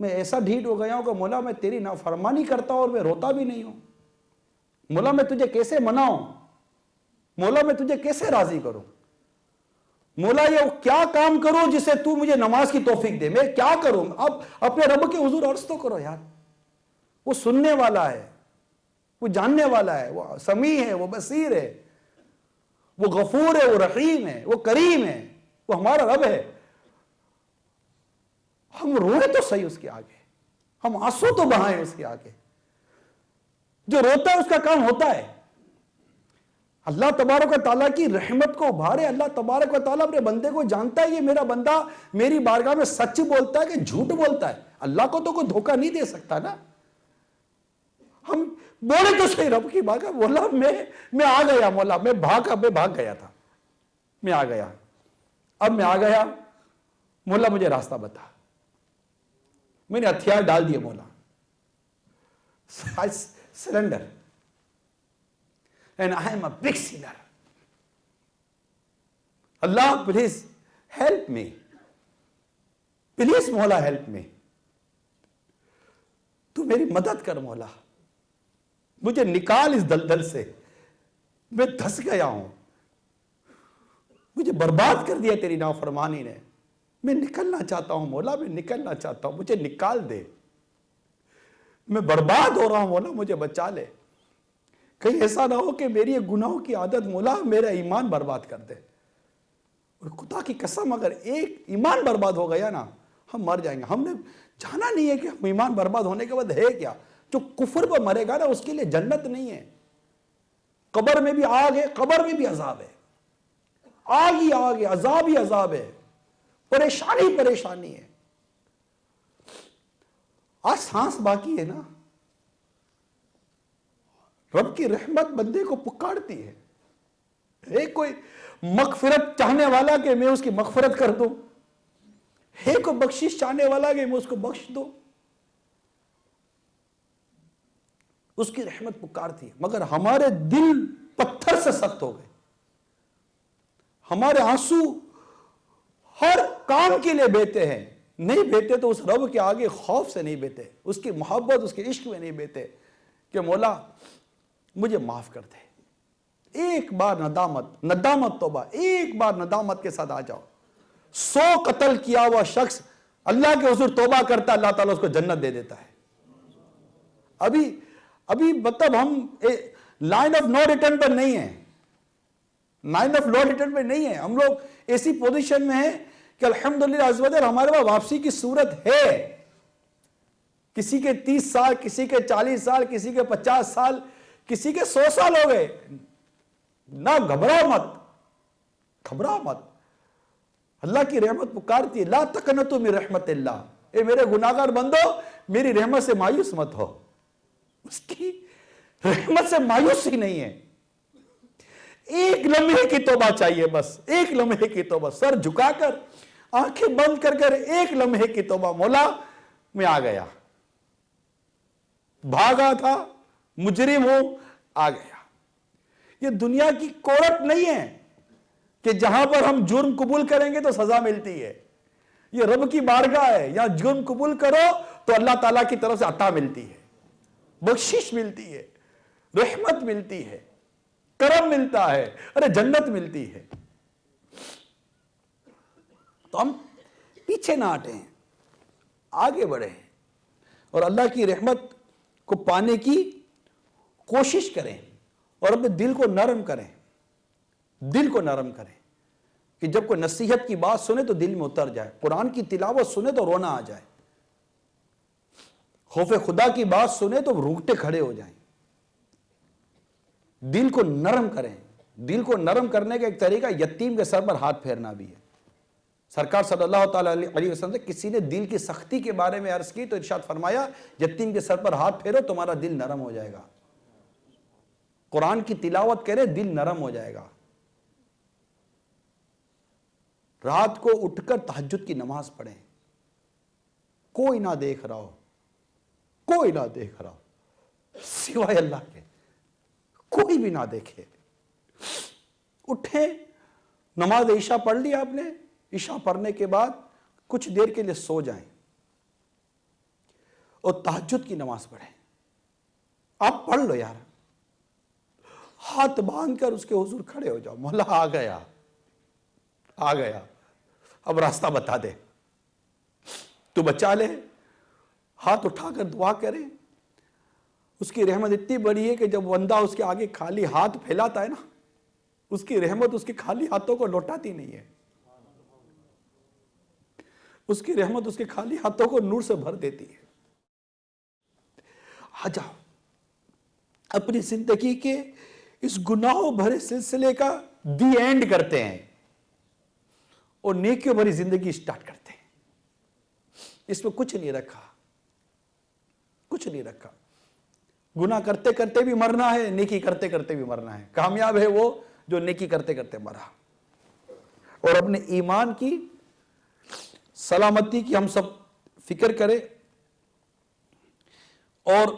میں ایسا ڈھیٹ ہو گیا ہوں کہ مولا میں تیری نافرمانی کرتا ہوں اور میں روتا بھی نہیں ہوں. مولا میں تجھے کیسے مناؤں، مولا میں تجھے کیسے راضی کروں، مولا یہ کیا کام کروں جسے تو مجھے نماز کی توفیق دے، میں کیا کروں. اب اپنے رب کے حضور عرض تو کرو یار، وہ سننے والا ہے، وہ جاننے والا ہے، وہ سمیع ہے، وہ بصیر ہے، وہ غفور ہے، وہ رحیم ہے، وہ کریم ہے، وہ ہمارا رب ہے. ہم روئے تو صحیح اس کے آگے، ہم آنسو تو بہائیں اس کے آگے. جو روتا ہے اس کا کام ہوتا ہے. اللہ تبارک و تعالیٰ کی رحمت کو ابھارے. اللہ تبارک و تعالیٰ اپنے بندے کو جانتا ہے یہ میرا بندہ میری بارگاہ میں سچ بولتا ہے کہ جھوٹ بولتا ہے. اللہ کو تو کوئی دھوکہ نہیں دے سکتا نا. ہم بولے تو صحیح رب کی بارگاہ، مولا میں آ گیا، مولا میں بھاگ گیا تھا، میں آ گیا، اب میں آ گیا، مولا مجھے راستہ بتا. میں نے ہتھیار ڈال دیے، مولا surrender and I am a big sinner. Allah please help me. Please مولا help me. تو میری مدد کر مولا، مجھے نکال اس دلدل سے، میں دھس گیا ہوں، مجھے برباد کر دیا تیری نافرمانی نے. میں نکلنا چاہتا ہوں مولا، میں نکلنا چاہتا ہوں، مجھے نکال دے، میں برباد ہو رہا ہوں مولا، مجھے بچا لے. کہیں ایسا نہ ہو کہ میری گناہوں کی عادت مولا میرا ایمان برباد کر دے. خدا کی قسم اگر ایک ایمان برباد ہو گیا نا ہم مر جائیں گے. ہم نے جانا نہیں ہے کہ ہم ایمان برباد ہونے کے بعد ہے کیا. جو کفر پر مرے گا نا اس کے لیے جنت نہیں ہے، قبر میں بھی آگ ہے، قبر میں بھی عذاب ہے، آگ ہی آگ ہے، عذاب ہی عذاب ہے، پریشانی پریشانی ہے. آج سانس باقی ہے نا، رب کی رحمت بندے کو پکارتی ہے. ایک کوئی مغفرت چاہنے والا کہ میں اس کی مغفرت کر دوں، ایک کوئی بخشش چاہنے والا کہ میں اس کو بخش دوں. اس کی رحمت پکارتی ہے. مگر ہمارے دل پتھر سے سخت ہو گئے، ہمارے آنسو ہر کام کے لیے بیتے ہیں. نہیں بیتے تو اس رب کے آگے خوف سے نہیں بیتے، اس کی محبت اس کے عشق میں نہیں بیتے کہ مولا مجھے معاف کر دے. ایک بار ندامت توبہ، ایک بار ندامت کے ساتھ آ جاؤ. 100 قتل کیا ہوا شخص اللہ کے حضور توبہ کرتا، اللہ تعالیٰ اس کو جنت دے دیتا ہے. ابھی مطلب ہم لائن آف نو ریٹرن پر نہیں ہیں، لائن آف نو ریٹرن پہ نہیں ہیں. ہم لوگ ایسی پوزیشن میں ہیں کہ الحمدللہ عز و جل ہمارے پاس واپسی کی صورت ہے. کسی کے 30 سال، کسی کے 40 سال، کسی کے 50 سال، کسی کے 100 سال ہو گئے. نہ گھبراؤ مت. اللہ کی رحمت پکارتی ہے. لا تقنطوا من رحمت اللہ. اے میرے گناہگار بندو میری رحمت سے مایوس مت ہو. اس کی رحمت سے مایوس ہی نہیں ہے. ایک لمحے کی توبہ چاہیے، بس ایک لمحے کی توبہ. سر جھکا کر آنکھیں بند کر ایک لمحے کی توبہ. مولا میں آ گیا، بھاگا تھا، مجرم ہوں، آ گیا. یہ دنیا کی کورٹ نہیں ہے کہ جہاں پر ہم جرم قبول کریں گے تو سزا ملتی ہے. یہ رب کی بارگاہ ہے، یہاں جرم قبول کرو تو اللہ تعالیٰ کی طرف سے عطا ملتی ہے، بخشش ملتی ہے، رحمت ملتی ہے، کرم ملتا ہے، ارے جنت ملتی ہے. تو ہم پیچھے نہ ہٹیں، آگے بڑھیں اور اللہ کی رحمت کو پانے کی کوشش کریں اور اپنے دل کو نرم کریں. دل کو نرم کریں کہ جب کوئی نصیحت کی بات سنے تو دل میں اتر جائے، قرآن کی تلاوت سنے تو رونا آ جائے، خوف خدا کی بات سنے تو رونگٹے کھڑے ہو جائیں. دل کو نرم کریں. دل کو نرم کرنے کا ایک طریقہ یتیم کے سر پر ہاتھ پھیرنا بھی ہے. سرکار صلی اللہ تعالیٰ علیہ وسلم سے کسی نے دل کی سختی کے بارے میں عرض کی تو ارشاد فرمایا یتیم کے سر پر ہاتھ پھیرو تمہارا دل نرم ہو جائے گا. قرآن کی تلاوت کرے دل نرم ہو جائے گا. رات کو اٹھ کر تہجد کی نماز پڑھیں. کوئی نہ دیکھ رہا ہو، کوئی نہ دیکھ رہا ہو سوائے اللہ کے، کوئی بھی نہ دیکھے، اٹھیں، نماز عشاء پڑھ لی آپ نے، عشاء پڑھنے کے بعد کچھ دیر کے لیے سو جائیں اور تہجد کی نماز پڑھیں۔ آپ پڑھ لو یار، ہاتھ باندھ کر اس کے حضور کھڑے ہو جاؤ، مولا آ گیا، آ گیا، اب راستہ بتا دے، تو بچا لے، ہاتھ اٹھا کر دعا کریں۔ اس کی رحمت اتنی بڑی ہے کہ جب بندہ اس کے آگے خالی ہاتھ پھیلاتا ہے نا، اس کی رحمت اس کے خالی ہاتھوں کو لوٹاتی نہیں ہے، اس کی رحمت اس کے خالی ہاتھوں کو نور سے بھر دیتی ہے۔ آ جاؤ، اپنی زندگی کے اس گناہوں بھرے سلسلے کا دی اینڈ کرتے ہیں اور نیکیوں بھری زندگی سٹارٹ کرتے ہیں۔ اس میں کچھ نہیں رکھا، کچھ نہیں رکھا۔ گناہ کرتے کرتے بھی مرنا ہے، نیکی کرتے کرتے بھی مرنا ہے۔ کامیاب ہے وہ جو نیکی کرتے کرتے مرا اور اپنے ایمان کی سلامتی کی ہم سب فکر کریں اور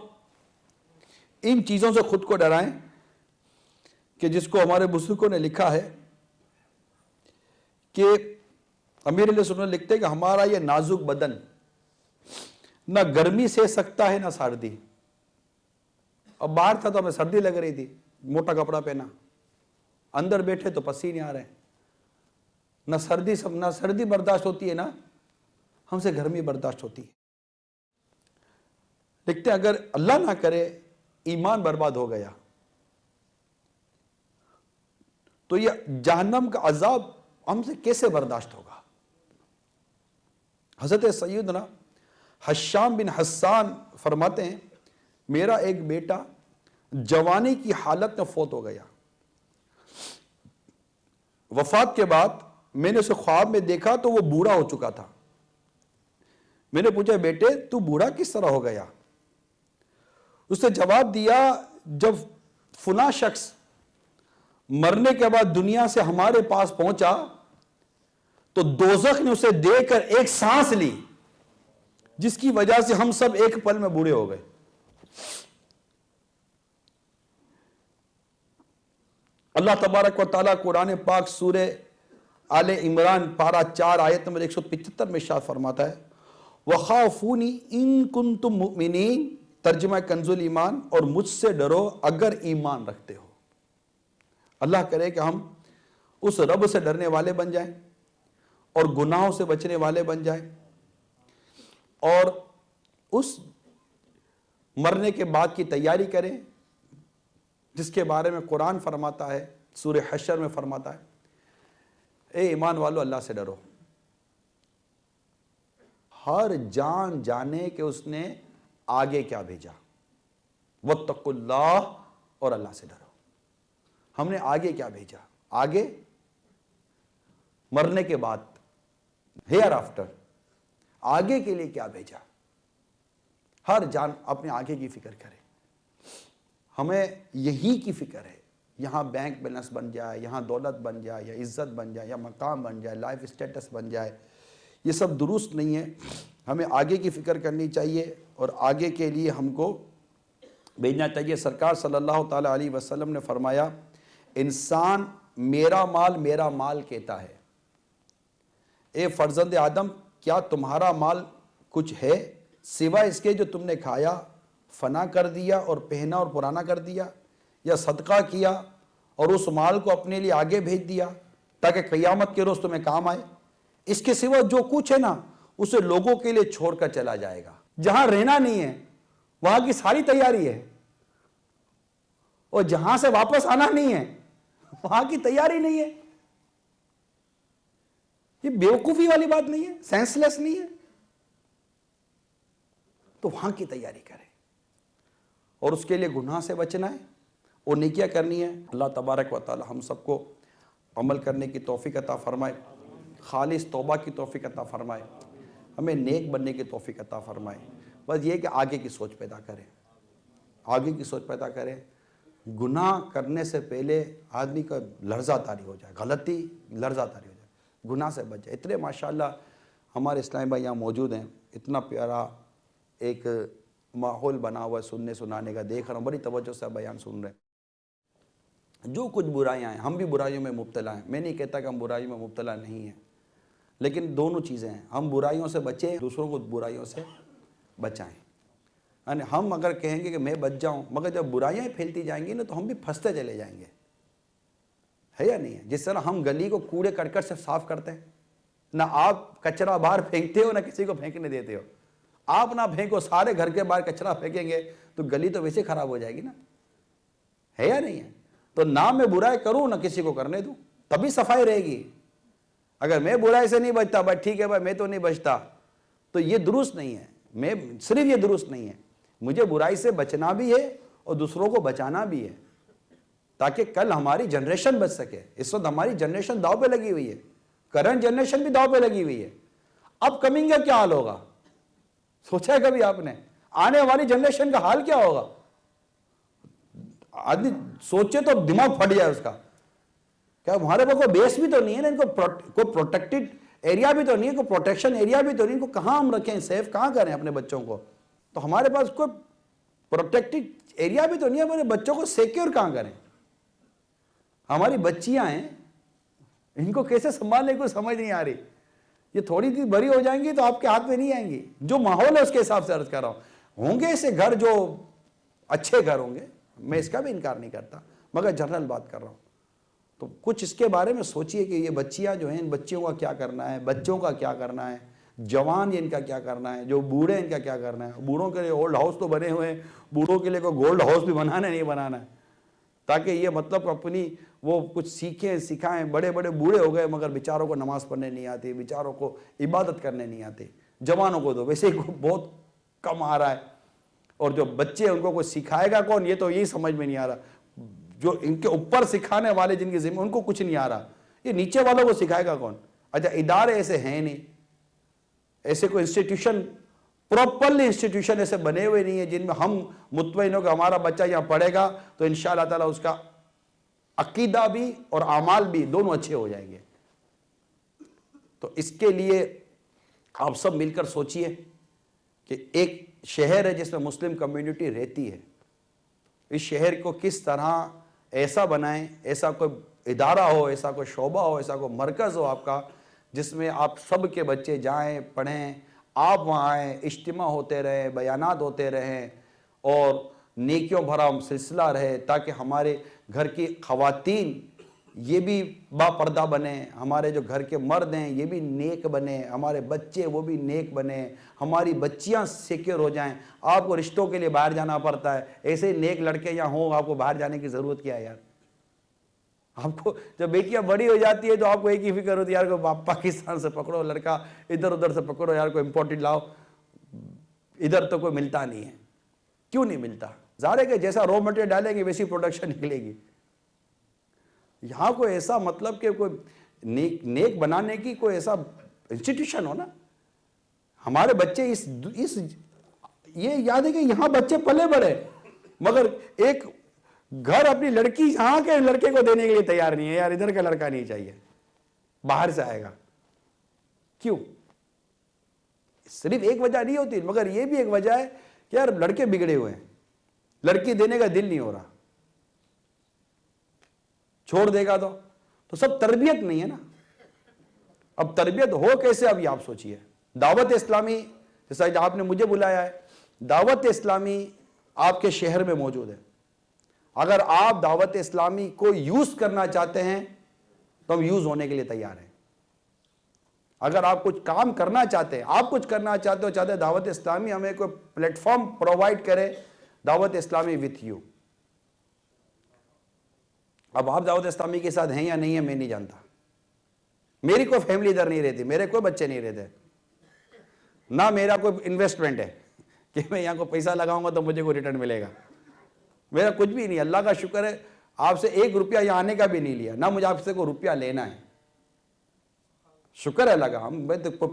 ان چیزوں سے خود کو ڈرائیں کہ جس کو ہمارے بزرگوں نے لکھا ہے کہ امیر علیہ السلام لکھتے ہیں کہ ہمارا یہ نازک بدن نہ گرمی سہ سکتا ہے نہ سردی۔ اب باہر تھا تو ہمیں سردی لگ رہی تھی، موٹا کپڑا پہنا، اندر بیٹھے تو پسینے آ رہے ہیں، نہ سردی برداشت ہوتی ہے نہ ہم سے گرمی برداشت ہوتی ہے۔ لکھتے ہیں اگر اللہ نہ کرے ایمان برباد ہو گیا تو یہ جہنم کا عذاب ہم سے کیسے برداشت ہوگا؟ حضرت سیدنا حشام بن حسان فرماتے ہیں میرا ایک بیٹا جوانی کی حالت میں فوت ہو گیا۔ وفات کے بعد میں نے اسے خواب میں دیکھا تو وہ بوڑھا ہو چکا تھا۔ میں نے پوچھا بیٹے تو بوڑھا کس طرح ہو گیا؟ اس نے جواب دیا جب فلاں شخص مرنے کے بعد دنیا سے ہمارے پاس پہنچا تو دوزخ نے اسے دے کر ایک سانس لی جس کی وجہ سے ہم سب ایک پل میں بوڑھے ہو گئے۔ اللہ تبارک و تعالیٰ قرآن پاک سورہ آل عمران پارہ 4 آیت نمبر 175 میں ارشاد فرماتا ہے وَخَافُونِي إِن كُنتُم مُؤْمِنِينَ، ترجمہ کنز الایمان، اور مجھ سے ڈرو اگر ایمان رکھتے ہو۔ اللہ کرے کہ ہم اس رب سے ڈرنے والے بن جائیں اور گناہوں سے بچنے والے بن جائیں اور اس مرنے کے بعد کی تیاری کریں جس کے بارے میں قرآن فرماتا ہے، سورہ حشر میں فرماتا ہے اے ایمان والو اللہ سے ڈرو۔ ہر جان جانے کہ اس نے آگے کیا بھیجا، واتقوا اللہ، اور اللہ سے ڈرو۔ ہم نے آگے کیا بھیجا، آگے مرنے کے بعد، ہیئر آفٹر، آگے کے لیے کیا بھیجا۔ ہر جان اپنے آگے کی فکر کرے۔ ہمیں یہی کی فکر ہے، یہاں بینک بیلنس بن جائے، یہاں دولت بن جائے، یا عزت بن جائے، یا مقام بن جائے، لائف اسٹیٹس بن جائے، یہ سب درست نہیں ہے۔ ہمیں آگے کی فکر کرنی چاہیے اور آگے کے لیے ہم کو بھیجنا چاہیے۔ سرکار صلی اللہ تعالیٰ علیہ وسلم نے فرمایا انسان میرا مال کہتا ہے۔ اے فرزند آدم کیا تمہارا مال کچھ ہے سوائے اس کے جو تم نے کھایا، فنا کر دیا اور پہنا اور پرانا کر دیا، یا صدقہ کیا اور اس مال کو اپنے لیے آگے بھیج دیا تاکہ قیامت کے روز تمہیں کام آئے؟ اس کے سوا جو کچھ ہے نا اسے لوگوں کے لیے چھوڑ کر چلا جائے گا۔ جہاں رہنا نہیں ہے وہاں کی ساری تیاری ہے، اور جہاں سے واپس آنا نہیں ہے وہاں کی تیاری نہیں ہے۔ یہ بیوقوفی والی بات نہیں ہے، سینس لیس نہیں ہے، تو وہاں کی تیاری کریں اور اس کے لیے گناہ سے بچنا ہے اور نیکیاں کرنی ہے۔ اللہ تبارک و تعالی ہم سب کو عمل کرنے کی توفیق عطا فرمائے، خالص توبہ کی توفیق عطا فرمائے، ہمیں نیک بننے کی توفیق عطا فرمائے۔ بس یہ کہ آگے کی سوچ پیدا کریں، آگے کی سوچ پیدا کریں۔ گناہ کرنے سے پہلے آدمی کا لرزہ طاری ہو جائے، غلطی لرزہ طاری ہو جائے، گناہ سے بچ جائے۔ اتنے ماشاءاللہ ہمارے اسلامی بھائی یہاں موجود ہیں، اتنا پیارا ایک ماحول بنا ہوا ہے سننے سنانے کا، دیکھ رہا ہوں بڑی توجہ سے بیان سن رہے ہیں۔ جو کچھ برائیاں ہیں، ہم بھی برائیوں میں مبتلا ہیں، میں نہیں کہتا کہ ہم برائیوں میں مبتلا نہیں ہیں، لیکن دونوں چیزیں ہیں، ہم برائیوں سے بچیں، دوسروں کو برائیوں سے بچائیں۔ یعنی ہم اگر کہیں گے کہ میں بچ جاؤں، مگر جب برائیاں پھیلتی جائیں گی نا تو ہم بھی پھنستے چلے جائیں گے، ہے یا نہیں ہے؟ جس طرح ہم گلی کو کوڑے کرکٹ سے صاف کرتے ہیں، نہ آپ کچرا باہر پھینکتے ہو نہ کسی کو پھینکنے دیتے ہو، آپ نہ پھینکو، سارے گھر کے باہر کچرا پھینکیں گے تو گلی تو ویسے خراب ہو جائے گی نا، ہے یا نہیں ہے؟ تو نہ میں برائی کروں نہ کسی کو کرنے دوں، تبھی صفائی رہے گی۔ اگر میں برائی سے نہیں بچتا، بھائی ٹھیک ہے بھائی میں تو نہیں بچتا، تو یہ درست نہیں ہے۔ میں صرف یہ درست نہیں ہے، مجھے برائی سے بچنا بھی ہے اور دوسروں کو بچانا بھی ہے، تاکہ کل ہماری جنریشن بچ سکے۔ اس وقت ہماری جنریشن داؤ پہ لگی ہوئی ہے، کرنٹ جنریشن بھی داؤ پہ لگی ہوئی ہے۔ اب کمنگ کا کیا حال ہوگا؟ سوچا ہے کبھی آپ نے؟ آنے والی جنریشن کا حال کیا ہوگا؟ آدمی سوچے تو دماغ پھٹ جائے اس کا، کیا ہمارے پاس کوئی بیس بھی تو نہیں ہے نا، ان کو کوئی پروٹیکٹڈ ایریا بھی تو نہیں ہے، کوئی پروٹیکشن ایریا بھی تو نہیں، ان کو کہاں ہم رکھیں، سیف کہاں کریں اپنے بچوں کو؟ تو ہمارے پاس کوئی پروٹیکٹڈ ایریا بھی تو نہیں ہے، ہمارے بچوں کو سیکیور کہاں کریں؟ ہماری بچیاں ہیں، ان کو کیسے سنبھالنے کی کوئی سمجھ نہیں آ رہی۔ یہ تھوڑی سی بڑی ہو جائیں گی تو آپ کے ہاتھ میں نہیں آئیں گی، جو ماحول ہے اس کے حساب سے عرض کر رہا ہوں۔ ہوں گے ایسے گھر جو اچھے گھر ہوں گے، میں اس کا بھی انکار نہیں کرتا، مگر جنرل بات کر رہا ہوں۔ تو کچھ اس کے بارے میں سوچئے کہ یہ بچیاں جو ہیں، ان بچیوں کا کیا کرنا ہے، بچوں کا کیا کرنا ہے، جوان ان کا کیا کرنا ہے، جو بوڑھے ان کا کیا کرنا ہے۔ بوڑھوں کے لیے اولڈ ہاؤس تو بنے ہوئے ہیں، بوڑھوں کے لیے کوئی گولڈ ہاؤس بھی بنانا نہیں بنانا ہے، تاکہ یہ مطلب اپنی وہ کچھ سیکھیں سکھائیں۔ بڑے بڑے بوڑھے ہو گئے مگر بیچاروں کو نماز پڑھنے نہیں آتی، بیچاروں کو عبادت کرنے نہیں آتی۔ جوانوں کو تو ویسے ہی بہت کم آ رہا ہے، اور جو بچے ان کو کوئی سکھائے گا کون، یہ تو یہی سمجھ میں نہیں آ رہا۔ جو ان کے اوپر سکھانے والے جن کی ذمہ، ان کو کچھ نہیں آ رہا، یہ نیچے والوں کو سکھائے گا کون؟ اچھا ادارے ایسے ہیں نہیں، ایسے کوئی انسٹیٹیوشن پراپرلی انسٹیٹیوشن ایسے بنے ہوئے نہیں ہیں جن میں ہم مطمئن ہو کہ ہمارا بچہ یہاں پڑھے گا تو انشاءاللہ تعالیٰ اس کا عقیدہ بھی اور اعمال بھی دونوں اچھے ہو جائیں گے۔ تو اس کے لیے آپ سب مل کر سوچئے کہ ایک شہر ہے جس میں مسلم کمیونٹی رہتی ہے، اس شہر کو کس طرح ایسا بنائیں، ایسا کوئی ادارہ ہو، ایسا کوئی شعبہ ہو، ایسا کوئی مرکز ہو آپ کا، جس میں آپ سب کے بچے جائیں پڑھیں، آپ وہاں آئیں، اجتماع ہوتے رہیں، بیانات ہوتے رہیں، اور نیکیوں بھرا سلسلہ رہے، تاکہ ہمارے گھر کی خواتین یہ بھی با پردہ بنے، ہمارے جو گھر کے مرد ہیں یہ بھی نیک بنے، ہمارے بچے وہ بھی نیک بنے، ہماری بچیاں سیکیور ہو جائیں۔ آپ کو رشتوں کے لیے باہر جانا پڑتا ہے، ایسے ہی نیک لڑکے یہاں ہوں، آپ کو باہر جانے کی ضرورت کیا ہے یار؟ آپ کو جب بیٹیاں بڑی ہو جاتی ہے تو آپ کو ایک ہی فکر ہوتی ہے، یار کوئی پاکستان سے پکڑو لڑکا، ادھر ادھر سے پکڑو، یار کوئی امپورٹنٹ لاؤ، ادھر تو کوئی ملتا نہیں ہے۔ کیوں نہیں ملتا؟ ظاہر ہے کہ جیسا رو مٹیریل ڈالیں گے ویسی پروڈکشن نکلے گی۔ یہاں کوئی ایسا مطلب کہ کوئی نیک بنانے کی کوئی ایسا انسٹیٹیوشن ہو نا۔ ہمارے بچے یہ یاد ہے کہ یہاں بچے پلے بڑے، مگر ایک گھر اپنی لڑکی یہاں کے لڑکے کو دینے کے لیے تیار نہیں ہے، یار ادھر کا لڑکا نہیں چاہیے، باہر سے آئے گا۔ کیوں؟ صرف ایک وجہ نہیں ہوتی، مگر یہ بھی ایک وجہ ہے کہ یار لڑکے بگڑے ہوئے ہیں، لڑکی دینے کا دل نہیں ہو رہا، چھوڑ دے گا تو سب تربیت نہیں ہے نا۔ اب تربیت ہو کیسے؟ اب یہ آپ سوچئے۔ دعوت اسلامی جیسا آپ نے مجھے بلایا ہے، دعوت اسلامی آپ کے شہر میں موجود ہے۔ اگر آپ دعوت اسلامی کو یوز کرنا چاہتے ہیں تو ہم یوز ہونے کے لیے تیار ہیں۔ اگر آپ کچھ کام کرنا چاہتے ہیں، آپ کچھ کرنا چاہتے ہیں دعوت اسلامی ہمیں کوئی پلیٹ فارم پرووائڈ کرے، دعوت اسلامی وتھ یو۔ اب آپ دعوت اسلامی کے ساتھ ہیں یا نہیں ہیں میں نہیں جانتا، میری کوئی فیملی ادھر نہیں رہتی، میرے کوئی بچے نہیں رہتے، نہ میرا کوئی انویسٹمنٹ ہے کہ میں یہاں کو پیسہ لگاؤں گا تو مجھے کوئی ریٹرن ملے گا، میرا کچھ بھی نہیں۔ اللہ کا شکر ہے آپ سے 1 روپیہ یہاں آنے کا بھی نہیں لیا، نہ مجھے آپ سے کوئی روپیہ لینا ہے، شکر ہے لگا۔ ہم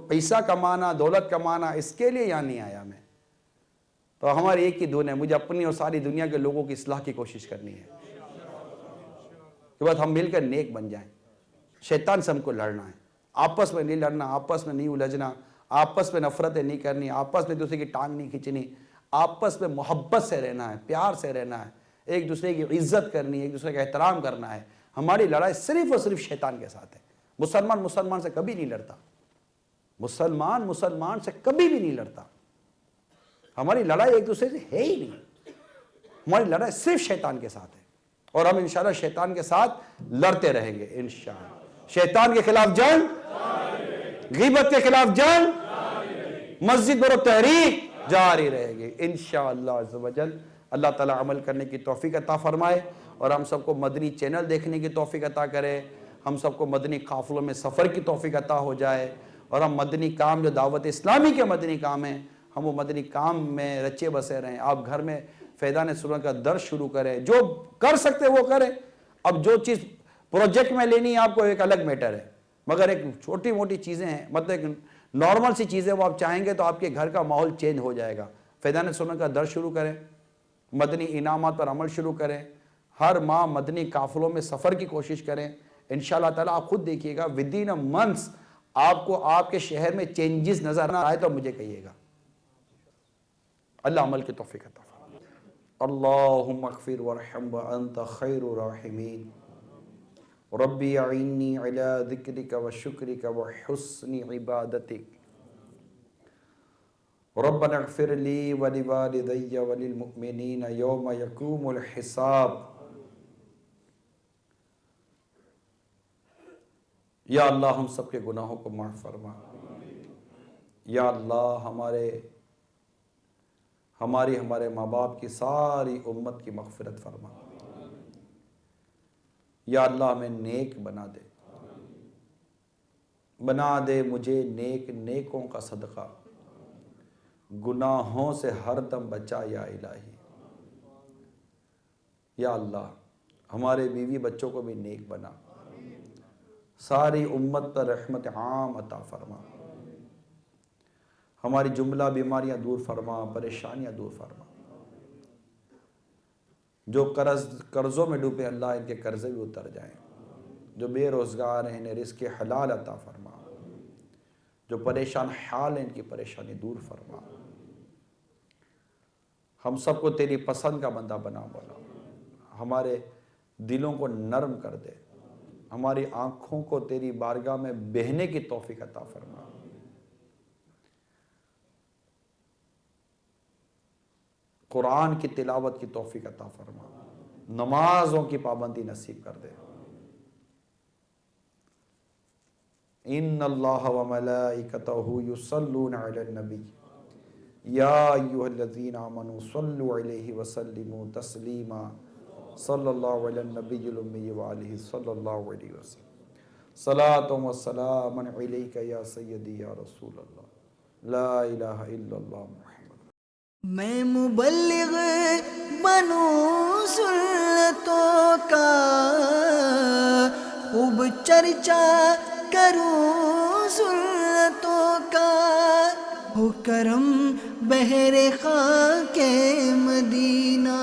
پیسہ کمانا، دولت کمانا، اس کے لیے یہاں نہیں آیا میں۔ تو ہماری ایک ہی دھن ہے، مجھے اپنی اور ساری دنیا کے لوگوں کی اصلاح کی کوشش کرنی ہے کہ بس ہم مل کر نیک بن جائیں۔ شیطان سے ہم کو لڑنا ہے، آپس میں نہیں لڑنا، آپس میں نہیں الجھنا، آپس میں نفرتیں نہیں کرنی، آپس میں دوسرے کی ٹانگ نہیں کھینچنی، آپس میں محبت سے رہنا ہے، پیار سے رہنا ہے، ایک دوسرے کی عزت کرنی ہے، ایک دوسرے کا احترام کرنا ہے۔ ہماری لڑائی صرف اور صرف شیطان کے ساتھ ہے۔ مسلمان سے کبھی نہیں لڑتا، مسلمان سے کبھی بھی نہیں لڑتا۔ ہماری لڑائی ایک دوسرے سے ہے ہی نہیں، ہماری لڑائی صرف شیطان کے ساتھ ہے، اور ہم انشاءاللہ شیطان کے ساتھ لڑتے رہیں گے انشاءاللہ۔ شیطان کے خلاف جنگ، غیبت کے خلاف جنگ، مسجد برو تحریک جاری رہے گی انشاءاللہ عز و جل۔ اللہ تعالیٰ عمل کرنے کی توفیق عطا فرمائے، اور ہم سب کو مدنی چینل دیکھنے کی توفیق عطا کرے، ہم سب کو مدنی قافلوں میں سفر کی توفیق عطا ہو جائے، اور ہم مدنی کام جو دعوت اسلامی کے مدنی کام ہیں، ہم وہ مدنی کام میں رچے بسے رہیں۔ آپ گھر میں فیضان سنت کا درس شروع کریں، جو کر سکتے وہ کریں۔ اب جو چیز پروجیکٹ میں لینی ہے آپ کو ایک الگ میٹر ہے، مگر ایک چھوٹی موٹی چیزیں ہیں، مطلب ایک نارمل سی چیزیں وہ آپ چاہیں گے تو آپ کے گھر کا ماحول چینج ہو جائے گا۔ فیضان سنت کا درس شروع کریں، مدنی انعامات پر عمل شروع کریں، ہر ماہ مدنی قافلوں میں سفر کی کوشش کریں، انشاءاللہ تعالیٰ آپ خود دیکھیے گا ودین اے منتھس آپ کو آپ کے شہر میں چینجز نظر آئے تو مجھے کہیے گا۔ اللہ عمل کی توفیق عطا فرمائے۔ اللہم اغفر وارحم وانت خیر الراحمین، ربی اعنی علی ذکرک وشکرک وحسن عبادتک، ربنا اغفر لی ولوالدی وللمؤمنین یوم یقوم الحساب۔ یا اللہ ہم سب کے گناہوں کو معاف فرما، یا اللہ ہمارے ماں باپ کی ساری امت کی مغفرت فرما، یا اللہ ہمیں نیک بنا دے مجھے نیکوں کا صدقہ، گناہوں سے ہر دم بچا یا الہی۔ یا اللہ ہمارے بیوی بچوں کو بھی نیک بنا، ساری امت پر رحمت عام عطا فرما، ہماری جملہ بیماریاں دور فرما، پریشانیاں دور فرما۔ جو قرضوں میں ڈوبے اللہ ان کے قرضے بھی اتر جائیں، جو بے روزگار ہیں انہیں رزق حلال عطا فرما، جو پریشان حال ہیں ان کی پریشانی دور فرما۔ ہم سب کو تیری پسند کا بندہ بنا مولا، ہمارے دلوں کو نرم کر دے، ہماری آنکھوں کو تیری بارگاہ میں بہنے کی توفیق عطا فرما۔ قرآن کی تلاوت کی توفیق عطا فرما، نمازوں کی پابندی نصیب کر دے۔ ان اللہ وملائکتہ یصلون علی النبی یا ایھا الذین آمنوا صلوا علیہ وسلموا تسلیما، صلی اللہ علی النبی الامی وآلہ صلی اللہ علیہ وسلم۔ صلاۃ و سلام علیک یا سیدی یا رسول اللہ، لا الہ الا اللہ محمد۔ میں مبلغ بنوں سنتوں کا، خوب چرچا کروں سنتوں کا، ہو کرم بہر خاک مدینہ۔